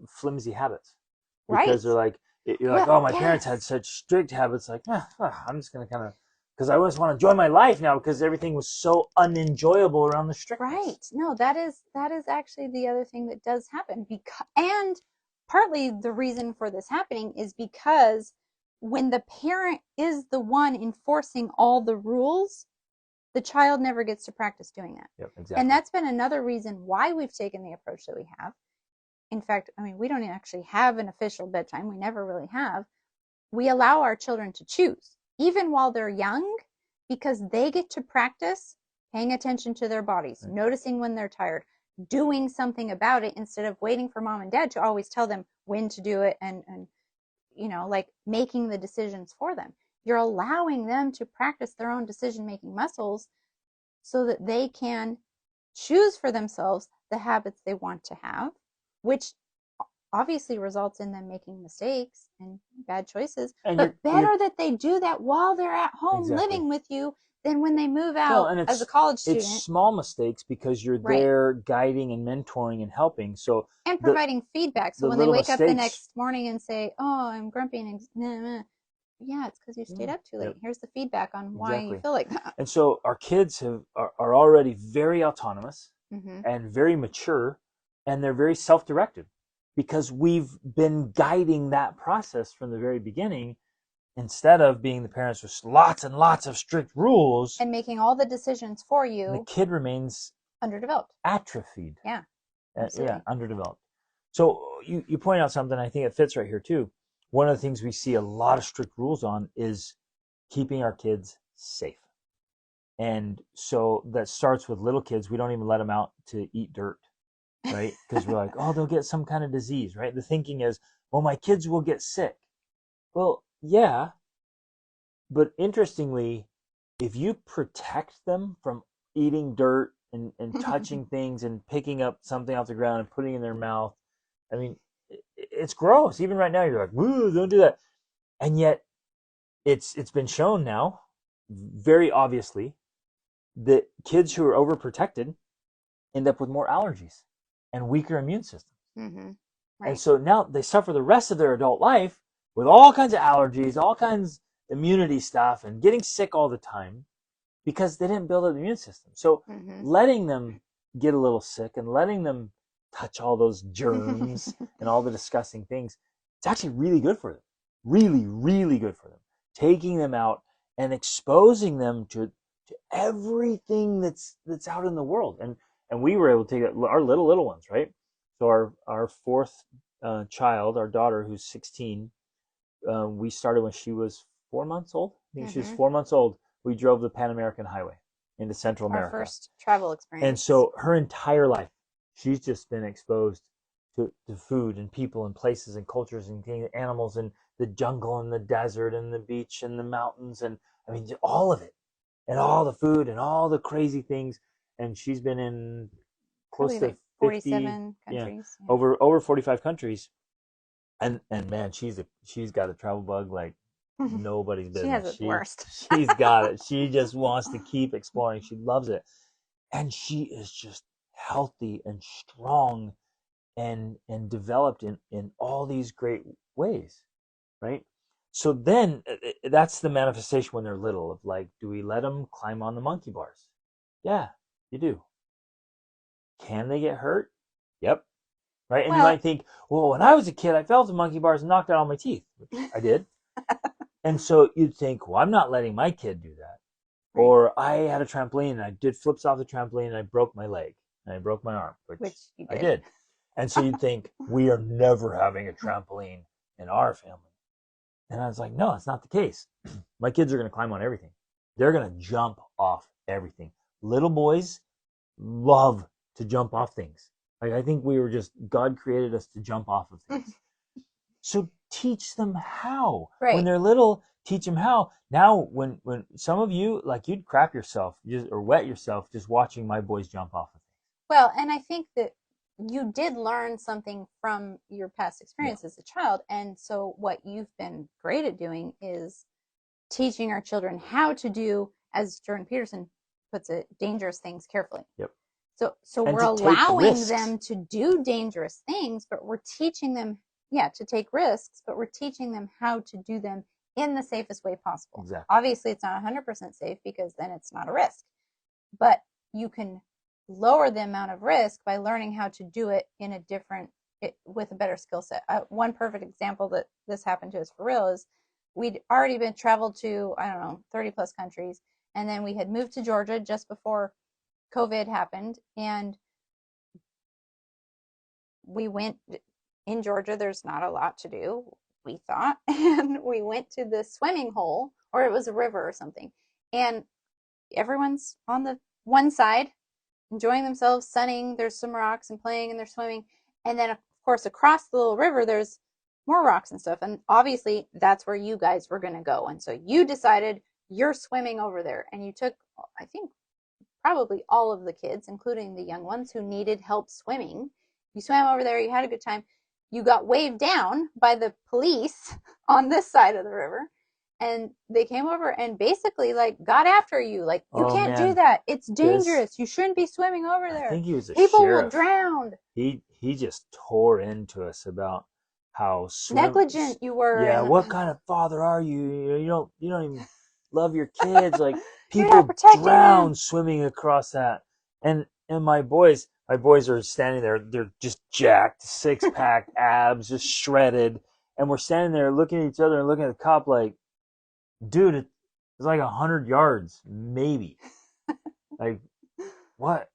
A: flimsy habits, because they're like, you're like, oh, my parents had such strict habits, like, I'm just gonna kind of, because I always want to enjoy my life now because everything was so unenjoyable around the strictness.
B: Right. No, that is actually the other thing that does happen, and partly the reason for this happening is because when the parent is the one enforcing all the rules, the child never gets to practice doing that.
A: Yep, exactly.
B: And that's been another reason why we've taken the approach that we have. In fact, I mean, we don't actually have an official bedtime. We never really have. We allow our children to choose, even while they're young, because they get to practice paying attention to their bodies, noticing when they're tired, doing something about it instead of waiting for mom and dad to always tell them when to do it and like making the decisions for them. You're allowing them to practice their own decision-making muscles so that they can choose for themselves the habits they want to have, which obviously results in them making mistakes and bad choices. But better that they do that while they're at home living with you than when they move out as a college student.
A: It's small mistakes because you're there guiding and mentoring and helping. So
B: and providing feedback. So when they wake up the next morning and say, "Oh, I'm grumpy," and yeah, it's because you stayed up too late. Here's the feedback on why you feel like that.
A: And so our kids are already very autonomous and very mature, and they're very self-directed because we've been guiding that process from the very beginning, instead of being the parents with lots and lots of strict rules
B: and making all the decisions for you.
A: The kid remains
B: underdeveloped,
A: atrophied.
B: Yeah,
A: underdeveloped. So you point out something, I think it fits right here too. One of the things we see a lot of strict rules on is keeping our kids safe. And so that starts with little kids. We don't even let them out to eat dirt, right? Because we're like, oh, they'll get some kind of disease, right? The thinking is, well, my kids will get sick. Well, yeah, but interestingly, if you protect them from eating dirt and touching things and picking up something off the ground and putting it in their mouth, I mean, it's gross. Even right now, you're like, "Woo, don't do that." And yet, it's been shown now, very obviously, that kids who are overprotected end up with more allergies and weaker immune systems.
B: Mm-hmm.
A: And
B: Right.
A: so now they suffer the rest of their adult life with all kinds of allergies, all kinds of immunity stuff, and getting sick all the time because they didn't build up the immune system. So
B: Mm-hmm.
A: letting them get a little sick and letting them touch all those germs and all the disgusting things, it's actually really good for them. Really, really good for them. Taking them out and exposing them to everything that's out in the world. And we were able to take our little ones, right? So our fourth child, our daughter, who's 16, we started when she was 4 months old. I think she was
B: Mm-hmm.
A: 4 months old. We drove the Pan American Highway into Central
B: Our
A: America.
B: first travel
A: And
B: experience.
A: so her entire life, she's just been exposed to food and people and places and cultures and animals and the jungle and the desert and the beach and the mountains. And I mean, all of it and all the food and all the crazy things. And she's been in close
B: Probably
A: to
B: like
A: 50,
B: 47
A: yeah,
B: countries. Yeah.
A: over 45 countries. And man, she's got a travel bug like nobody's
B: She has
A: business.
B: it the worst.
A: She's got it. She just wants to keep exploring. She loves it. And she is just healthy and strong and developed in all these great ways, right? So then that's the manifestation when they're little of like, do we let them climb on the monkey bars? Yeah, you do. Can they get hurt? Yep. Right? And you
B: Well,
A: might think, well, when I was a kid, I fell off the monkey bars and knocked out all my teeth, which I did. And so you'd think, well, I'm not letting my kid do that.
B: right,
A: Or I had a trampoline and I did flips off the trampoline and I broke my leg and I broke my arm, which
B: which you
A: I
B: did.
A: did. And so you'd think, we are never having a trampoline in our family. And I was like, no, it's not the case. My kids are going to climb on everything. They're going to jump off everything. Little boys love to jump off things. Like I think we were just God created us to jump off of things. So teach them how. When
B: Right.
A: they're little, teach them how. Now, when some of you like you'd crap yourself just or wet yourself just watching my boys jump off of things.
B: Well, and I think that you did learn something from your past
A: Yeah.
B: experience as a child. And so what you've been great at doing is teaching our children how to do, as Jordan Peterson puts it, dangerous things carefully.
A: Yep.
B: So
A: And
B: we're
A: to take
B: allowing
A: risks.
B: them to do dangerous things, but we're teaching them, yeah, to take risks, but we're teaching them how to do them in the safest way possible.
A: Exactly.
B: Obviously, it's not 100% safe because then it's not a risk, but you can lower the amount of risk by learning how to do it in a different, with a better skill set. One perfect example that this happened to us for real is we'd already been traveled to, I don't know, 30 plus countries. And then we had moved to Georgia just before COVID happened. And we went in Georgia, there's not a lot to do, we thought. And we went to the swimming hole, or it was a river or something. And everyone's on the one side enjoying themselves, sunning. There's some rocks and playing, and they're swimming. And then, of course, across the little river, there's more rocks and stuff. And obviously, that's where you guys were going to go. And so you decided you're swimming over there. And you took, I think, probably all of the kids, including the young ones who needed help swimming. You swam over there, you had a good time. You got waved down by the police on this side of the river. And they came over and basically like got after you. Like, you
A: Oh
B: can't do
A: man,
B: that. It's
A: this
B: dangerous. You shouldn't be swimming over
A: I
B: there.
A: think he was a
B: People will
A: sheriff.
B: drown.
A: He just tore into us about how
B: Negligent you were.
A: yeah,
B: And
A: what kind of father are you? You don't even love your kids. Like
B: you're not
A: people
B: protecting them.
A: drown swimming across that. And my boys are standing there, they're just jacked, six pack abs, just shredded. And we're standing there looking at each other and looking at the cop like, dude, it's like 100 yards, maybe. Like what?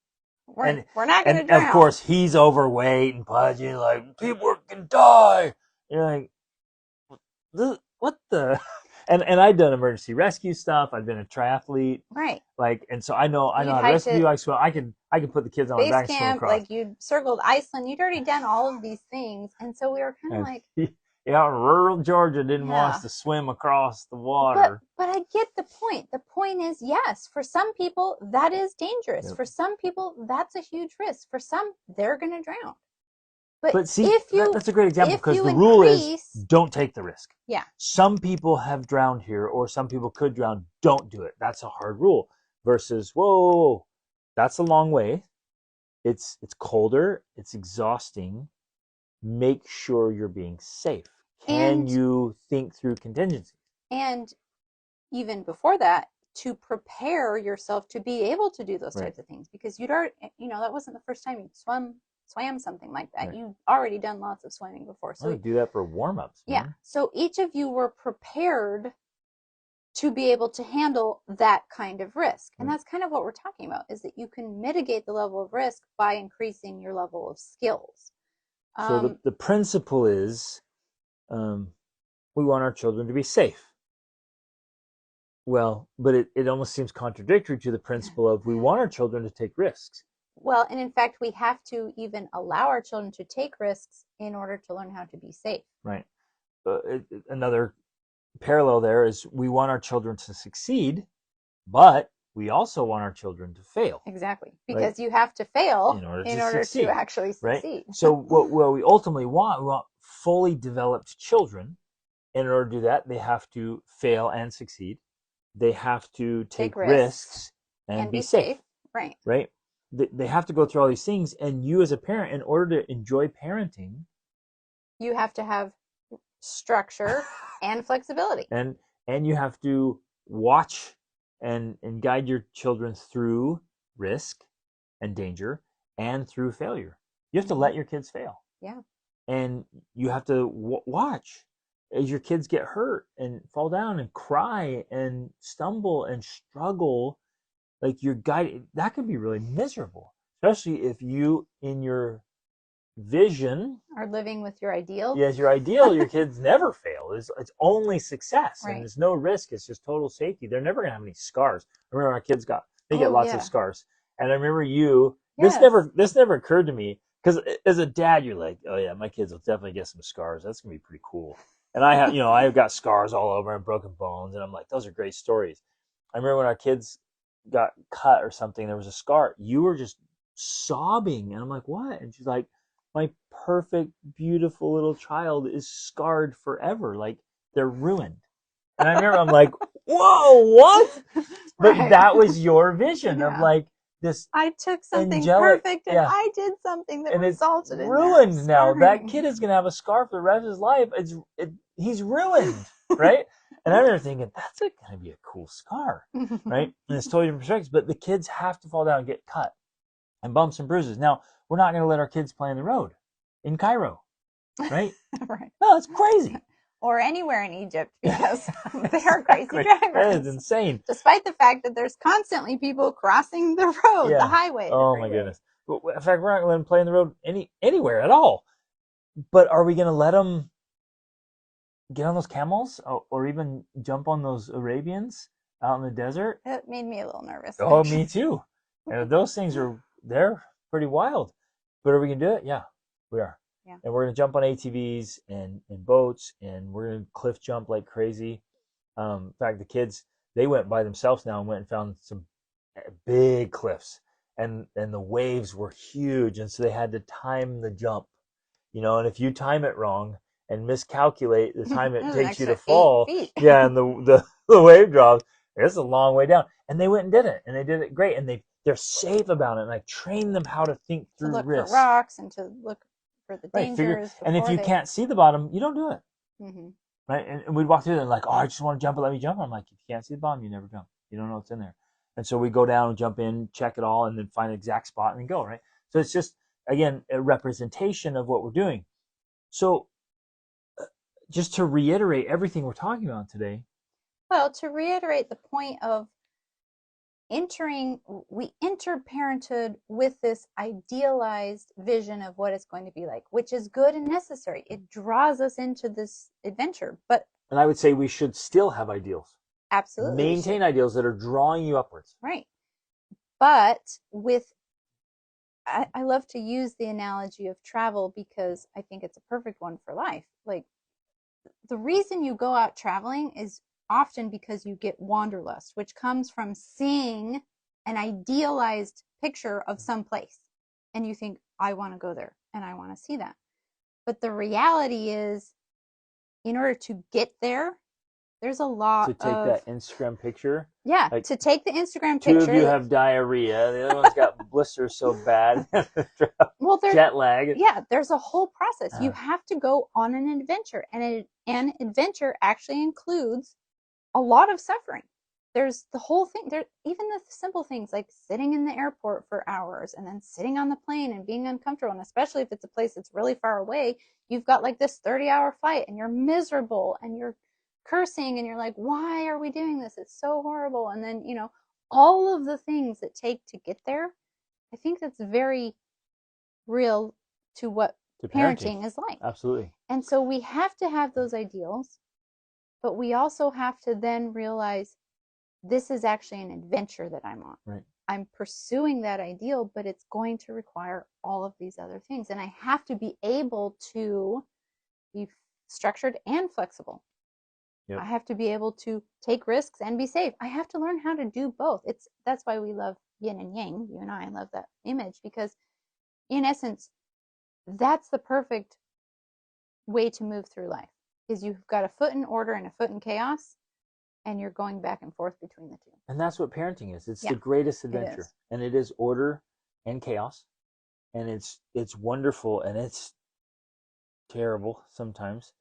B: We're,
A: and
B: we're not going to
A: and of
B: drown.
A: course he's overweight and pudgy, like people can die. You're like, what the? And I'd done emergency rescue stuff. I'd been a triathlete,
B: Right.
A: like, and so I know
B: You'd
A: how to
B: hiked
A: rescue.
B: it
A: I swim. I can put the kids on my
B: base
A: back and swim
B: camp,
A: across.
B: like you'd circled Iceland, you'd already done all of these things. And so we were kind of
A: And
B: like,
A: yeah, rural Georgia didn't want us
B: yeah.
A: to swim across the
B: But
A: water.
B: but I get the point. The point is, yes, for some people that is dangerous.
A: Yep.
B: For some people that's a huge risk. For some they're going to drown. But
A: But see,
B: if you
A: that's a great example
B: if
A: because
B: you
A: the rule is
B: increase,
A: don't take the risk.
B: yeah,
A: Some people have drowned here, or some people could drown. Don't do it. That's a hard rule. Versus, whoa, that's a long way. It's colder. It's exhausting. Make sure you're being safe. Can
B: and
A: you think through contingencies?
B: and even before that, to prepare yourself to be able to do those
A: Right.
B: types of things, because you'd already, that wasn't the first time you swam something like that.
A: Right.
B: You've already done lots of swimming before.
A: I would do that for warm-ups,
B: yeah,
A: man.
B: so each of you were prepared to be able to handle that kind of risk. And that's kind of what we're talking about, is that you can mitigate the level of risk by increasing your level of skills.
A: So the principle is we want our children to be safe. Well, but it almost seems contradictory to the principle of we want our children to take risks.
B: Well, and in fact, we have to even allow our children to take risks in order to learn how to be safe.
A: Right. Another parallel there is we want our children to succeed, but we also want our children to fail.
B: Exactly.
A: Right?
B: Because you have to fail
A: in order
B: to actually
A: right?
B: succeed.
A: So what we ultimately want, we want fully developed children. In order to do that, they have to fail and succeed. They have to take risks and be safe.
B: Right.
A: Right? They have to go through all these things. And you as a parent, in order to enjoy parenting,
B: you have to have structure and flexibility.
A: And you have to watch and guide your children through risk and danger and through failure. You have to let your kids fail.
B: Yeah.
A: And you have to watch as your kids get hurt and fall down and cry and stumble and struggle. Like your guide, that can be really miserable, especially if you in your vision
B: are living with your ideal.
A: Yes, your ideal, your kids never fail. It's only success,
B: right.
A: And there's no risk. It's just total safety. They're never gonna have any scars. I remember our kids get lots of scars, and I remember you. Yes. This never occurred to me because as a dad, you're like, oh yeah, my kids will definitely get some scars. That's gonna be pretty cool. And I have, I've got scars all over and broken bones, and I'm like, those are great stories. I remember when our kids got cut or something, there was a scar. You were just sobbing, and I'm like, what? And she's like, my perfect, beautiful little child is scarred forever. Like they're ruined. And I remember I'm like, whoa, what? But that was your vision of like this.
B: I took something
A: angelic,
B: perfect and I did something that resulted in
A: ruined now. That kid is gonna have a scar for the rest of his life. He's ruined, right? And I remember thinking, that's gonna be a cool scar, right? And it's totally different perspectives. But the kids have to fall down and get cut and bumps and bruises. Now, we're not going to let our kids play on the road in Cairo, right?
B: right.
A: No, it's crazy.
B: Or anywhere in Egypt because they are crazy drivers.
A: That is insane.
B: Despite the fact that there's constantly people crossing the road, the highway.
A: Oh my goodness. But in fact, we're not going to let them play on the road anywhere at all. But are we going to let them get on those camels or even jump on those Arabians out in the desert?
B: It made me a little nervous.
A: Oh, me too. And those things they're pretty wild. But are we going to do it? Yeah, we are.
B: Yeah.
A: And we're going to jump on ATVs and boats, and we're going to cliff jump like crazy. In fact, the kids, they went by themselves now and went and found some big cliffs. And the waves were huge, and so they had to time the jump. And if you time it wrong and miscalculate the time it takes you to fall, yeah, and the wave drops, it's a long way down. And they went and did it, and they did it great, and they're safe about it, and I trained them how to think through risk.
B: To look for rocks and to look for the dangers.
A: And if you can't see the bottom, you don't do it. Mm-hmm. Right? And we'd walk through there and like, oh, I just want to jump it, let me jump. I'm like, if you can't see the bottom, you never jump. You don't know what's in there. And so we go down and jump in, check it all, and then find the exact spot and then go, right? So it's just, again, a representation of what we're doing. So just to reiterate everything we're talking about today.
B: Well, to reiterate the point of we enter parenthood with this idealized vision of what it's going to be like, which is good and necessary. It draws us into this adventure.
A: And I would say we should still have ideals.
B: Absolutely.
A: Maintain ideals that are drawing you upwards.
B: Right. But I love to use the analogy of travel because I think it's a perfect one for life. Like the reason you go out traveling is often because you get wanderlust, which comes from seeing an idealized picture of some place. And you think, I want to go there and I want to see that. But the reality is, in order to get there, there's a lot
A: to take
B: of
A: that Instagram picture.
B: yeah,
A: Like
B: to take the Instagram
A: two
B: picture.
A: of you have diarrhea. The other one's got blisters so bad.
B: Well,
A: Jet lag.
B: Yeah, there's a whole process. You have to go on an adventure, and an adventure actually includes a lot of suffering. There's the whole thing. There, even the simple things like sitting in the airport for hours and then sitting on the plane and being uncomfortable. And especially if it's a place that's really far away, you've got like this 30-hour flight and you're miserable and you're cursing and you're like, why are we doing this? It's so horrible. And then, all of the things that take to get there, I think that's very real to what
A: to
B: parenting is like.
A: Absolutely.
B: And so we have to have those ideals, but we also have to then realize this is actually an adventure that I'm on.
A: Right.
B: I'm pursuing that ideal, but it's going to require all of these other things. And I have to be able to be structured and flexible. Yep. I have to be able to take risks and be safe. I have to learn how to do both. That's why we love yin and yang. You and I love that image, because in essence, that's the perfect way to move through life, is you've got a foot in order and a foot in chaos, and you're going back and forth between the two.
A: And that's what parenting is. It's the greatest adventure. And it is order and chaos. And it's wonderful, and it's terrible sometimes.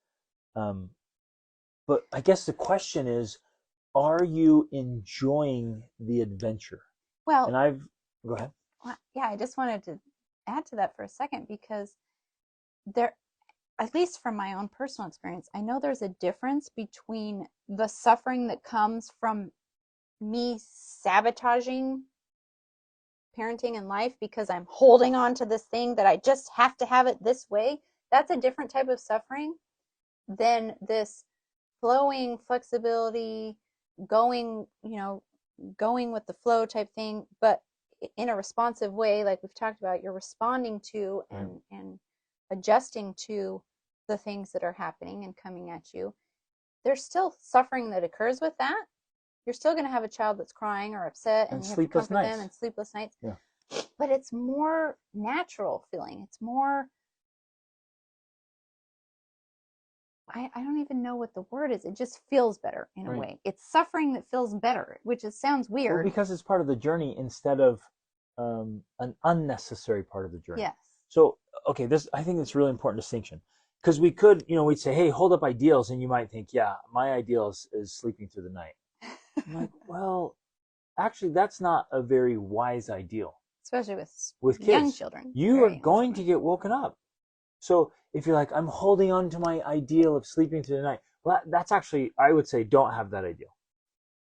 A: But I guess the question is, are you enjoying the adventure?
B: Well,
A: and go ahead.
B: Yeah, I just wanted to add to that for a second, because there, at least from my own personal experience, I know there's a difference between the suffering that comes from me sabotaging parenting and life because I'm holding on to this thing that I just have to have it this way. That's a different type of suffering than this flowing flexibility, going with the flow type thing, but in a responsive way, like we've talked about. You're responding to and adjusting to the things that are happening and coming at you. There's still suffering that occurs with that. You're still going to have a child that's crying or upset, and you have to comfort them, and sleepless nights. Yeah. But it's more natural feeling. It's more, I don't even know what the word is. It just feels better in a way. It's suffering that feels better, which sounds weird.
A: Well, because it's part of the journey instead of an unnecessary part of the journey.
B: Yes.
A: So, okay, I think it's a really important distinction. Because we could, we'd say, hey, hold up ideals, and you might think, yeah, my ideal is sleeping through the night. I'm like, well, actually, that's not a very wise ideal.
B: Especially with kids. Young children.
A: You are going to get woken up. So if you're like, I'm holding on to my ideal of sleeping through the night, well, that's actually, I would say, don't have that ideal.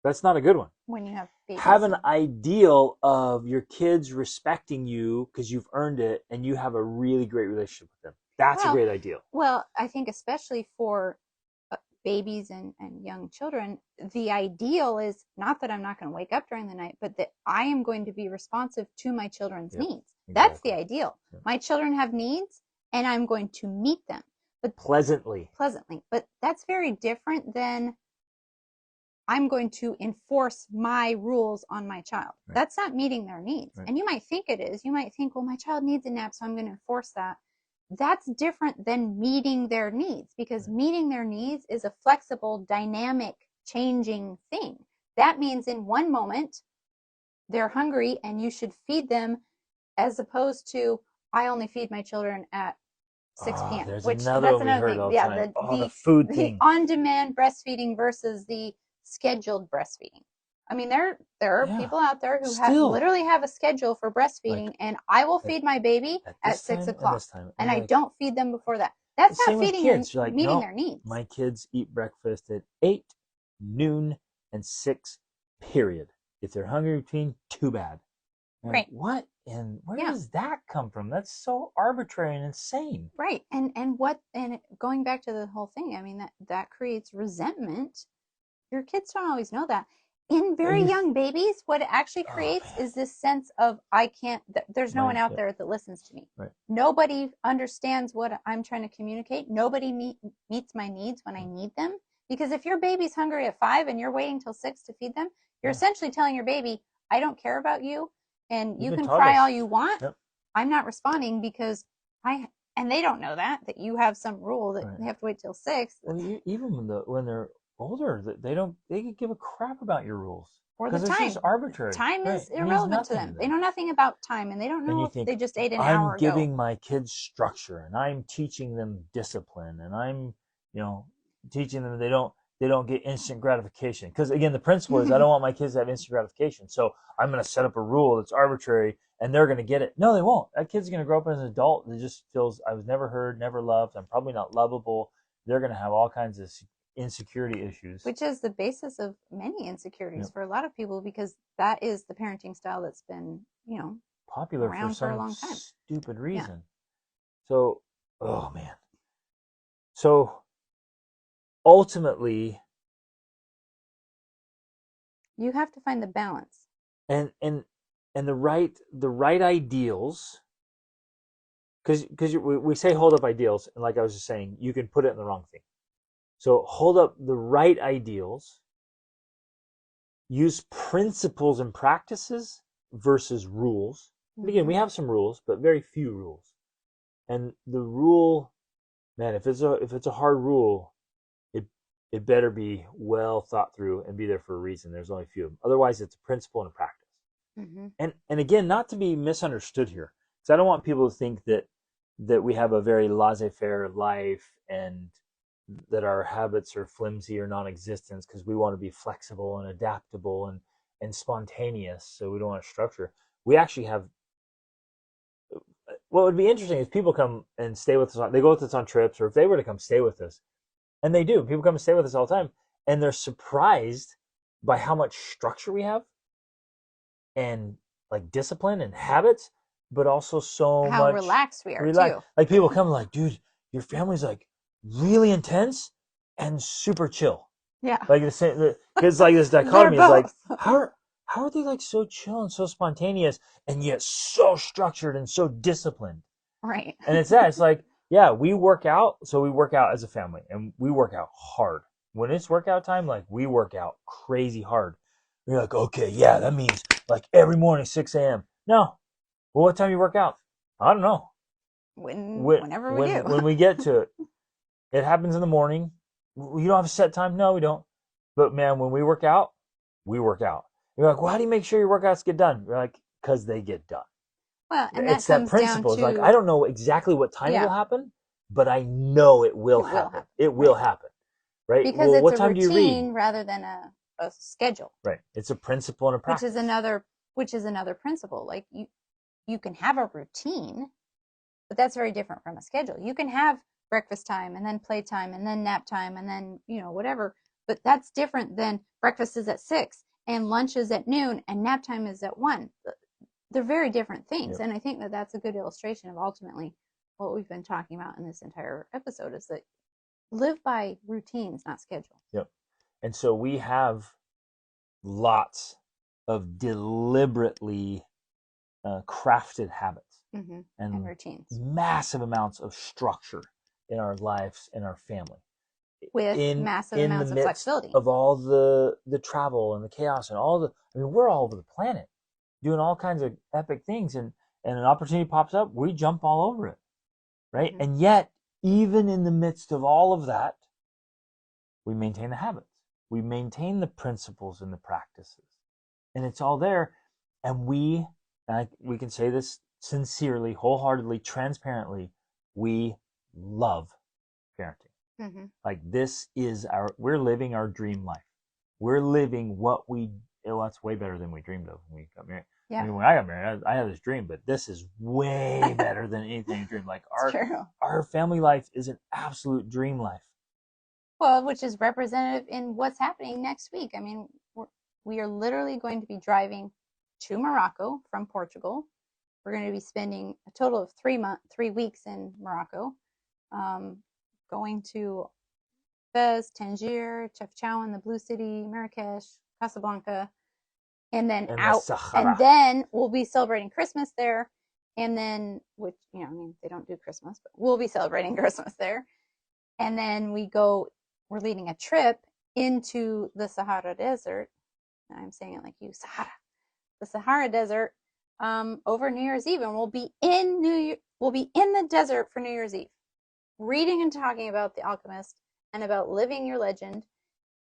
A: That's not a good one.
B: When you have babies.
A: Have an ideal of your kids respecting you because you've earned it, and you have a really great relationship with them. That's a great ideal.
B: Well, I think especially for babies and young children, the ideal is not that I'm not going to wake up during the night, but that I am going to be responsive to my children's needs. Exactly. That's the ideal. Yep. My children have needs, and I'm going to meet them. But
A: pleasantly.
B: But that's very different than I'm going to enforce my rules on my child. Right. That's not meeting their needs. Right. And you might think it is. You might think, well, my child needs a nap, so I'm going to enforce that. That's different than meeting their needs, because meeting their needs is a flexible, dynamic, changing thing. That means in one moment they're hungry and you should feed them, as opposed to I only feed my children at 6 p.m.
A: That's another thing. Yeah, the food thing.
B: The on-demand breastfeeding versus the scheduled breastfeeding. I mean, there are people out there who literally have a schedule for breastfeeding, and I will feed my baby at 6 o'clock, and I don't feed them before that. That's not feeding kids. Meeting their needs.
A: My kids eat breakfast at 8, noon, and 6, period. If they're hungry between, too bad. Right. What? And where does that come from? That's so arbitrary and insane.
B: Right. And going back to the whole thing, I mean, that creates resentment. Your kids don't always know that. In very young babies, what it actually creates is this sense of there's no one out there that listens to me. Right. Nobody understands what I'm trying to communicate. Nobody meets my needs when I need them. Because if your baby's hungry at 5 and you're waiting till 6 to feed them, you're essentially telling your baby, I don't care about you, and you can cry all you want. Yep. I'm not responding because I And they don't know that you have some rule that
A: Right.
B: they have to wait till 6.
A: Well, even when they're older, they could give a crap about your rules
B: Or the
A: because it's just
B: time.
A: arbitrary.
B: Time
A: Right.
B: is
A: It means
B: irrelevant to
A: nothing to
B: them. They
A: them.
B: know nothing about time, and they don't
A: And
B: know
A: you
B: if
A: think,
B: they just ate an
A: I'm
B: hour ago.
A: giving my kids structure and I'm teaching them discipline and I'm, teaching them they don't get instant gratification. Because again, the principle is I don't want my kids to have instant gratification. So I'm going to set up a rule that's arbitrary and they're going to get it. No, they won't. That kid's going to grow up as an adult that just feels I was never heard, never loved. I'm probably not lovable. They're going to have all kinds of insecurity issues.
B: Which is the basis of many insecurities
A: Yep.
B: for a lot of people, because that is the parenting style that's been,
A: Popular for
B: around for a
A: some
B: long time.
A: stupid
B: Yeah.
A: reason. So, oh man. So ultimately,
B: You have to find the balance.
A: and the right ideals, because we say hold up ideals, and like I was just saying, you can put it in the wrong thing. So hold up the right ideals, use principles and practices versus rules. And again, we have some rules, but very few rules. And the rule, man, if it's a hard rule, it better be well thought through and be there for a reason. There's only a few of them. Otherwise, it's a principle and a practice. And again, not to be misunderstood here, because I don't want people to think that we have a very laissez-faire life and that our habits are flimsy or non-existent because we want to be flexible and adaptable and spontaneous. So we don't want structure. We actually have. What would be interesting is people come and stay with us. They go with us on trips, or if they were to come stay with us, and they do. People come and stay with us all the time, and they're surprised by how much structure we have and like discipline and habits, but also so
B: How
A: much
B: relaxed we are
A: relax.
B: too.
A: Like people come like, dude, your family's like really intense and super chill.
B: Yeah.
A: Like the same, because like this
B: They're
A: dichotomy is like,
B: both.
A: how are they like so chill and so spontaneous and yet so structured and so disciplined?
B: Right.
A: And it's that. It's like, yeah, we work out. So we work out as a family and we work out hard. When it's workout time, like we work out crazy hard. You're like, okay, yeah, that means like every morning, 6 a.m. No. Well, what time you work out? I don't know.
B: Whenever we do.
A: When we get to it, it happens in the morning. You don't have a set time? No, we don't. But man, when we work out, we work out. You're like, well, how do you make sure your workouts get done? You're like, because they get done.
B: Well, and
A: It's
B: that
A: that
B: comes down
A: principle. It's like,
B: to,
A: I don't know exactly what time it
B: yeah,
A: will happen, but I know it will
B: it will
A: happen.
B: happen.
A: It will
B: Right.
A: happen. Right?
B: Because
A: Well,
B: it's
A: what
B: a
A: time do you read?
B: routine rather than a schedule.
A: Right. It's a principle and a
B: Which
A: practice.
B: is another principle. Like you can have a routine, but that's very different from a schedule. You can have breakfast time and then playtime and then nap time and then, whatever. But that's different than breakfast is at 6 and lunch is at noon and nap time is at 1. They're very different things.
A: Yep.
B: And I think that that's a good illustration of ultimately what we've been talking about in this entire episode, is that live by routines, not schedule.
A: Yep. And so we have lots of deliberately crafted habits
B: and routines
A: massive amounts of structure in our lives and our family,
B: with massive
A: in the
B: amounts of
A: midst
B: flexibility
A: of all the travel and the chaos and all the. I mean, we're all over the planet doing all kinds of epic things, and an opportunity pops up, we jump all over it, right? And yet, even in the midst of all of that, we maintain the habits, we maintain the principles and the practices, and it's all there. And we can say this sincerely, wholeheartedly, transparently, we love parenting. Like this is we're living our dream life. We're living that's way better than we dreamed of when we got married.
B: Yeah.
A: I mean, when I got married, I had this dream, but this is way better than anything I dreamed. Like our family life is an absolute dream life.
B: Well, which is representative in what's happening next week. I mean, we are literally going to be driving to Morocco from Portugal. We're going to be spending a total of 3 weeks in Morocco, going to Fez, Tangier, Chefchaouen, the Blue City, Marrakesh, Casablanca, and then and then we'll be celebrating Christmas there. And then, which, they don't do Christmas, but we'll be celebrating Christmas there. And then we're leading a trip into the Sahara Desert. I'm saying it like you, Sahara. The Sahara Desert, over New Year's Eve, and we'll be in the desert for New Year's Eve, reading and talking about The Alchemist and about living your legend,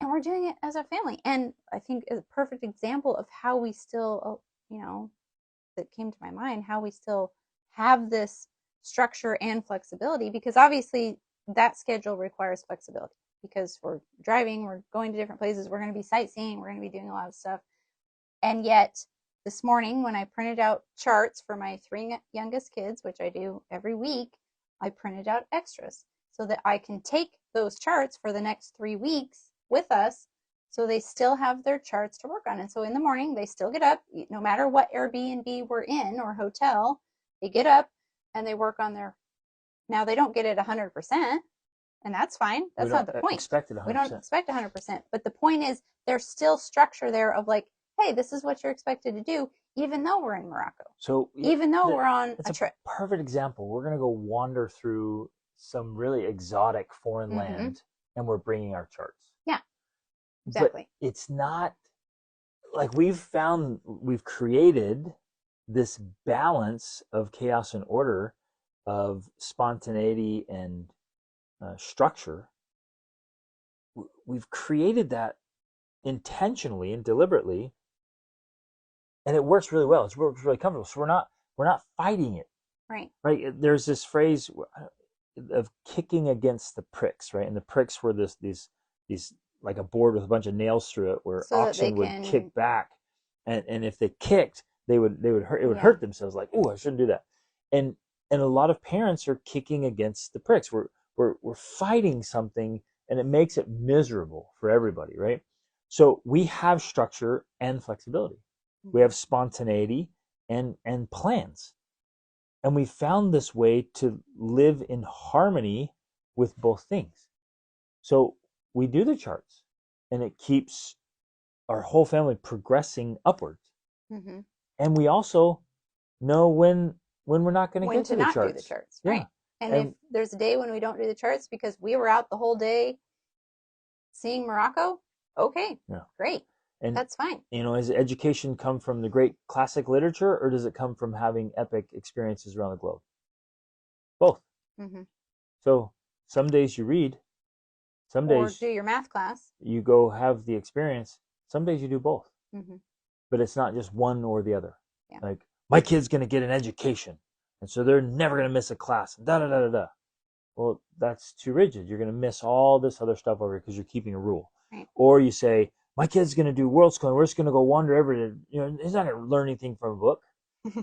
B: and we're doing it as a family. And I think is a perfect example of how we still, that came to my mind, how we still have this structure and flexibility, because obviously that schedule requires flexibility because we're driving, we're going to different places, we're going to be sightseeing, we're going to be doing a lot of stuff. And yet this morning when I printed out charts for my 3 youngest kids, which I do every week, I printed out extras so that I can take those charts for the next 3 weeks with us, so they still have their charts to work on. And so in the morning, they still get up, no matter what Airbnb we're in or hotel, they get up and they work on their, now they don't get it 100%, and that's fine. That's not the point. We don't expect 100%. But the point is there's still structure there of like, hey, this is what you're expected to do, even though we're in Morocco.
A: So
B: even though we're on a trip.
A: Perfect example. We're going to go wander through some really exotic foreign land, and we're bringing our charts.
B: Yeah, exactly.
A: But it's not like we've created this balance of chaos and order, of spontaneity and structure. We've created that intentionally and deliberately, and it works really well. It works really comfortable. So we're not fighting it. Right. There's this phrase of kicking against the pricks, right? And the pricks were these like a board with a bunch of nails through it, where so oxen would kick back, and if they kicked, they would hurt. It would hurt themselves. Like, oh, I shouldn't do that. And a lot of parents are kicking against the pricks. We're fighting something, and it makes it miserable for everybody, right? So we have structure and flexibility. We have spontaneity and plans. And we found this way to live in harmony with both things. So we do the charts, and it keeps our whole family progressing upwards. And we also know when we're not going to get to the charts.
B: Do the charts, right? And if there's a day when we don't do the charts because we were out the whole day seeing Morocco, okay, great. And that's fine.
A: Has education come from the great classic literature, or does it come from having epic experiences around the globe? Both. So some days you read, some days
B: do your math class.
A: You go have the experience. Some days you do both. But it's not just one or the other. Yeah. Like, my kid's going to get an education, and so they're never going to miss a class. Da da da da da. Well, that's too rigid. You're going to miss all this other stuff over here because you're keeping a rule.
B: Right.
A: Or you say, my kid's going to do world school, and we're just going to go wander everywhere. He's not going to learn anything from a book.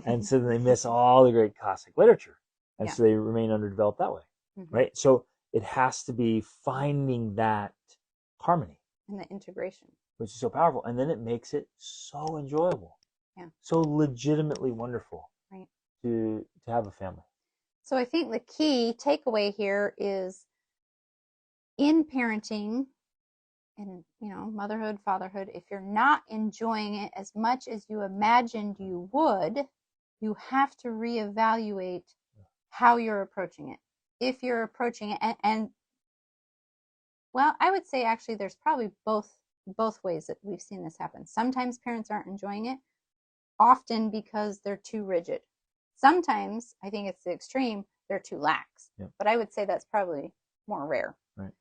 A: And so then they miss all the great classic literature. And so they remain underdeveloped that way. Right? So it has to be finding that harmony.
B: And the integration.
A: Which is so powerful. And then it makes it so enjoyable.
B: Yeah. So
A: legitimately wonderful.
B: Right.
A: To have a family.
B: So I think the key takeaway here is, in parenting and motherhood, fatherhood, if you're not enjoying it as much as you imagined you would, you have to reevaluate how you're approaching it. If you're approaching it, and well, I would say actually there's probably both ways that we've seen this happen. Sometimes parents aren't enjoying it, often because they're too rigid. Sometimes, I think it's the extreme, they're too lax. Yeah. But I would say that's probably more rare.
A: Right.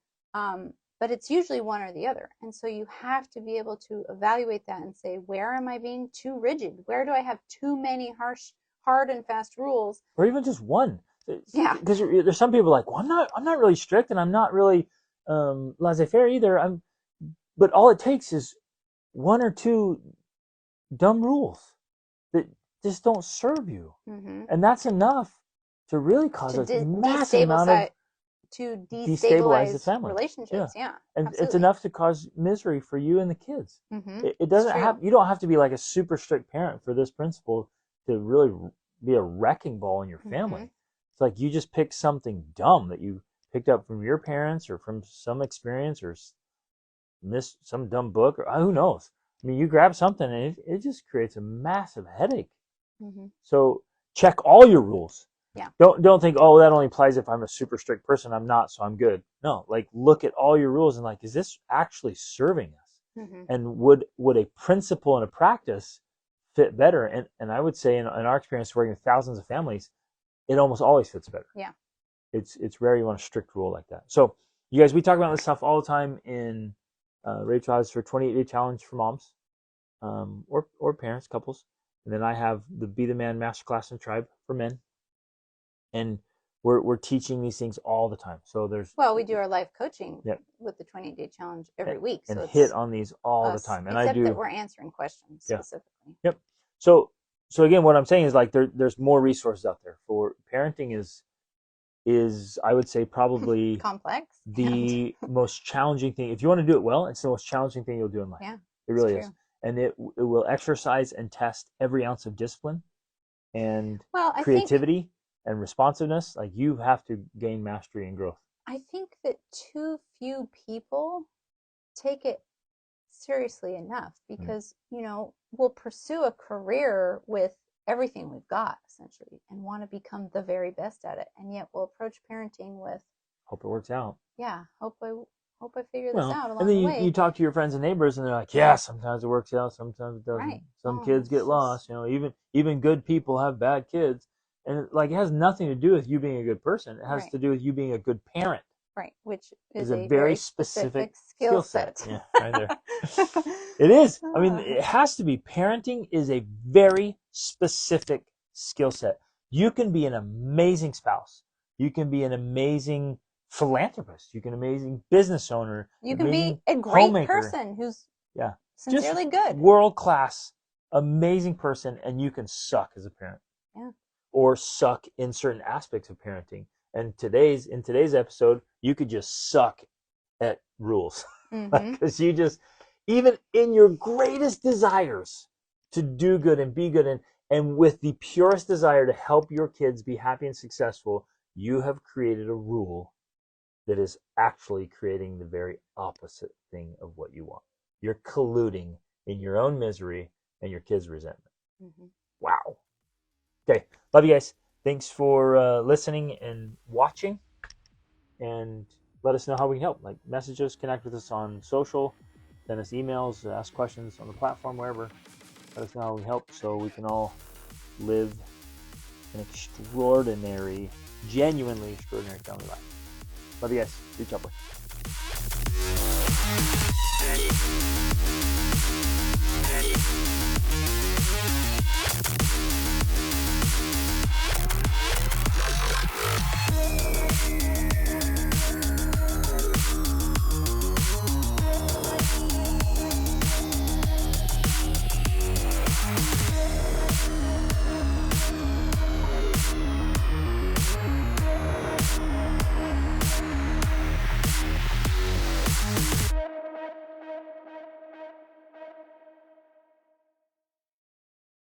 B: But it's usually one or the other. And so you have to be able to evaluate that and say, where am I being too rigid? Where do I have too many hard and fast rules?
A: Or even just one.
B: Yeah.
A: Because there's some people like, well, I'm not really strict, and I'm not really laissez-faire either. But all it takes is one or two dumb rules that just don't serve you. And that's enough to really cause a massive amount of
B: to destabilize the family relationships. Yeah.
A: And
B: absolutely.
A: It's enough to cause misery for you and the kids. It doesn't you don't have to be like a super strict parent for this principle to really be a wrecking ball in your family. It's like you just pick something dumb that you picked up from your parents or from some experience or missed some dumb book, or who knows. I mean, you grab something and it just creates a massive headache. So check all your rules.
B: Yeah.
A: Don't think, oh, that only applies if I'm a super strict person. I'm not, so I'm good. No, like, look at all your rules and like, is this actually serving us? And would a principle and a practice fit better. And I would say in our experience working with thousands of families, it almost always fits better.
B: Yeah.
A: It's rare you want a strict rule like that. So you guys, we talk about this stuff all the time in Rachel has her 28-day challenge for moms, or parents, couples. And then I have the Be the Man Masterclass in Tribe for men. And we're teaching these things all the time. So
B: we do our life coaching with the 28-day challenge every week.
A: And so hit on these all the time. And
B: except that we're answering questions specifically.
A: Yep. So again, what I'm saying is like there's more resources out there for parenting is I would say probably
B: complex.
A: The most challenging thing. If you want to do it well, it's the most challenging thing you'll do in life.
B: Yeah.
A: It really is. And it will exercise and test every ounce of discipline and creativity and responsiveness. Like you have to gain mastery and growth.
B: I think that too few people take it seriously enough because, we'll pursue a career with everything we've got essentially and want to become the very best at it. And yet we'll approach parenting with
A: hope it works out.
B: Yeah. Hope I figure this out along
A: and then
B: the way.
A: You talk to your friends and neighbors and they're like, yeah, sometimes it works out, sometimes it doesn't.
B: Right.
A: Some kids get lost, even good people have bad kids. And it has nothing to do with you being a good person. It has to do with you being a good parent.
B: Right, which is
A: a very specific skill set.
B: Yeah,
A: right there. It is. I mean, it has to be. Parenting is a very specific skill set. You can be an amazing spouse. You can be an amazing philanthropist. You can be an amazing business owner.
B: You can be a great
A: homemaker.
B: person who's
A: just
B: sincerely good.
A: World-class, amazing person, and you can suck as a parent.
B: Yeah.
A: Or suck in certain aspects of parenting. And in today's episode, you could just suck at rules. Because you just, even in your greatest desires to do good and be good and with the purest desire to help your kids be happy and successful, you have created a rule that is actually creating the very opposite thing of what you want. You're colluding in your own misery and your kids' resentment. Wow. Okay. Love you guys. Thanks for listening and watching. And let us know how we can help. Like, message us, connect with us on social, send us emails, ask questions on the platform, wherever. Let us know how we help so we can all live an extraordinary, genuinely extraordinary family life. Love you guys. Reach upward.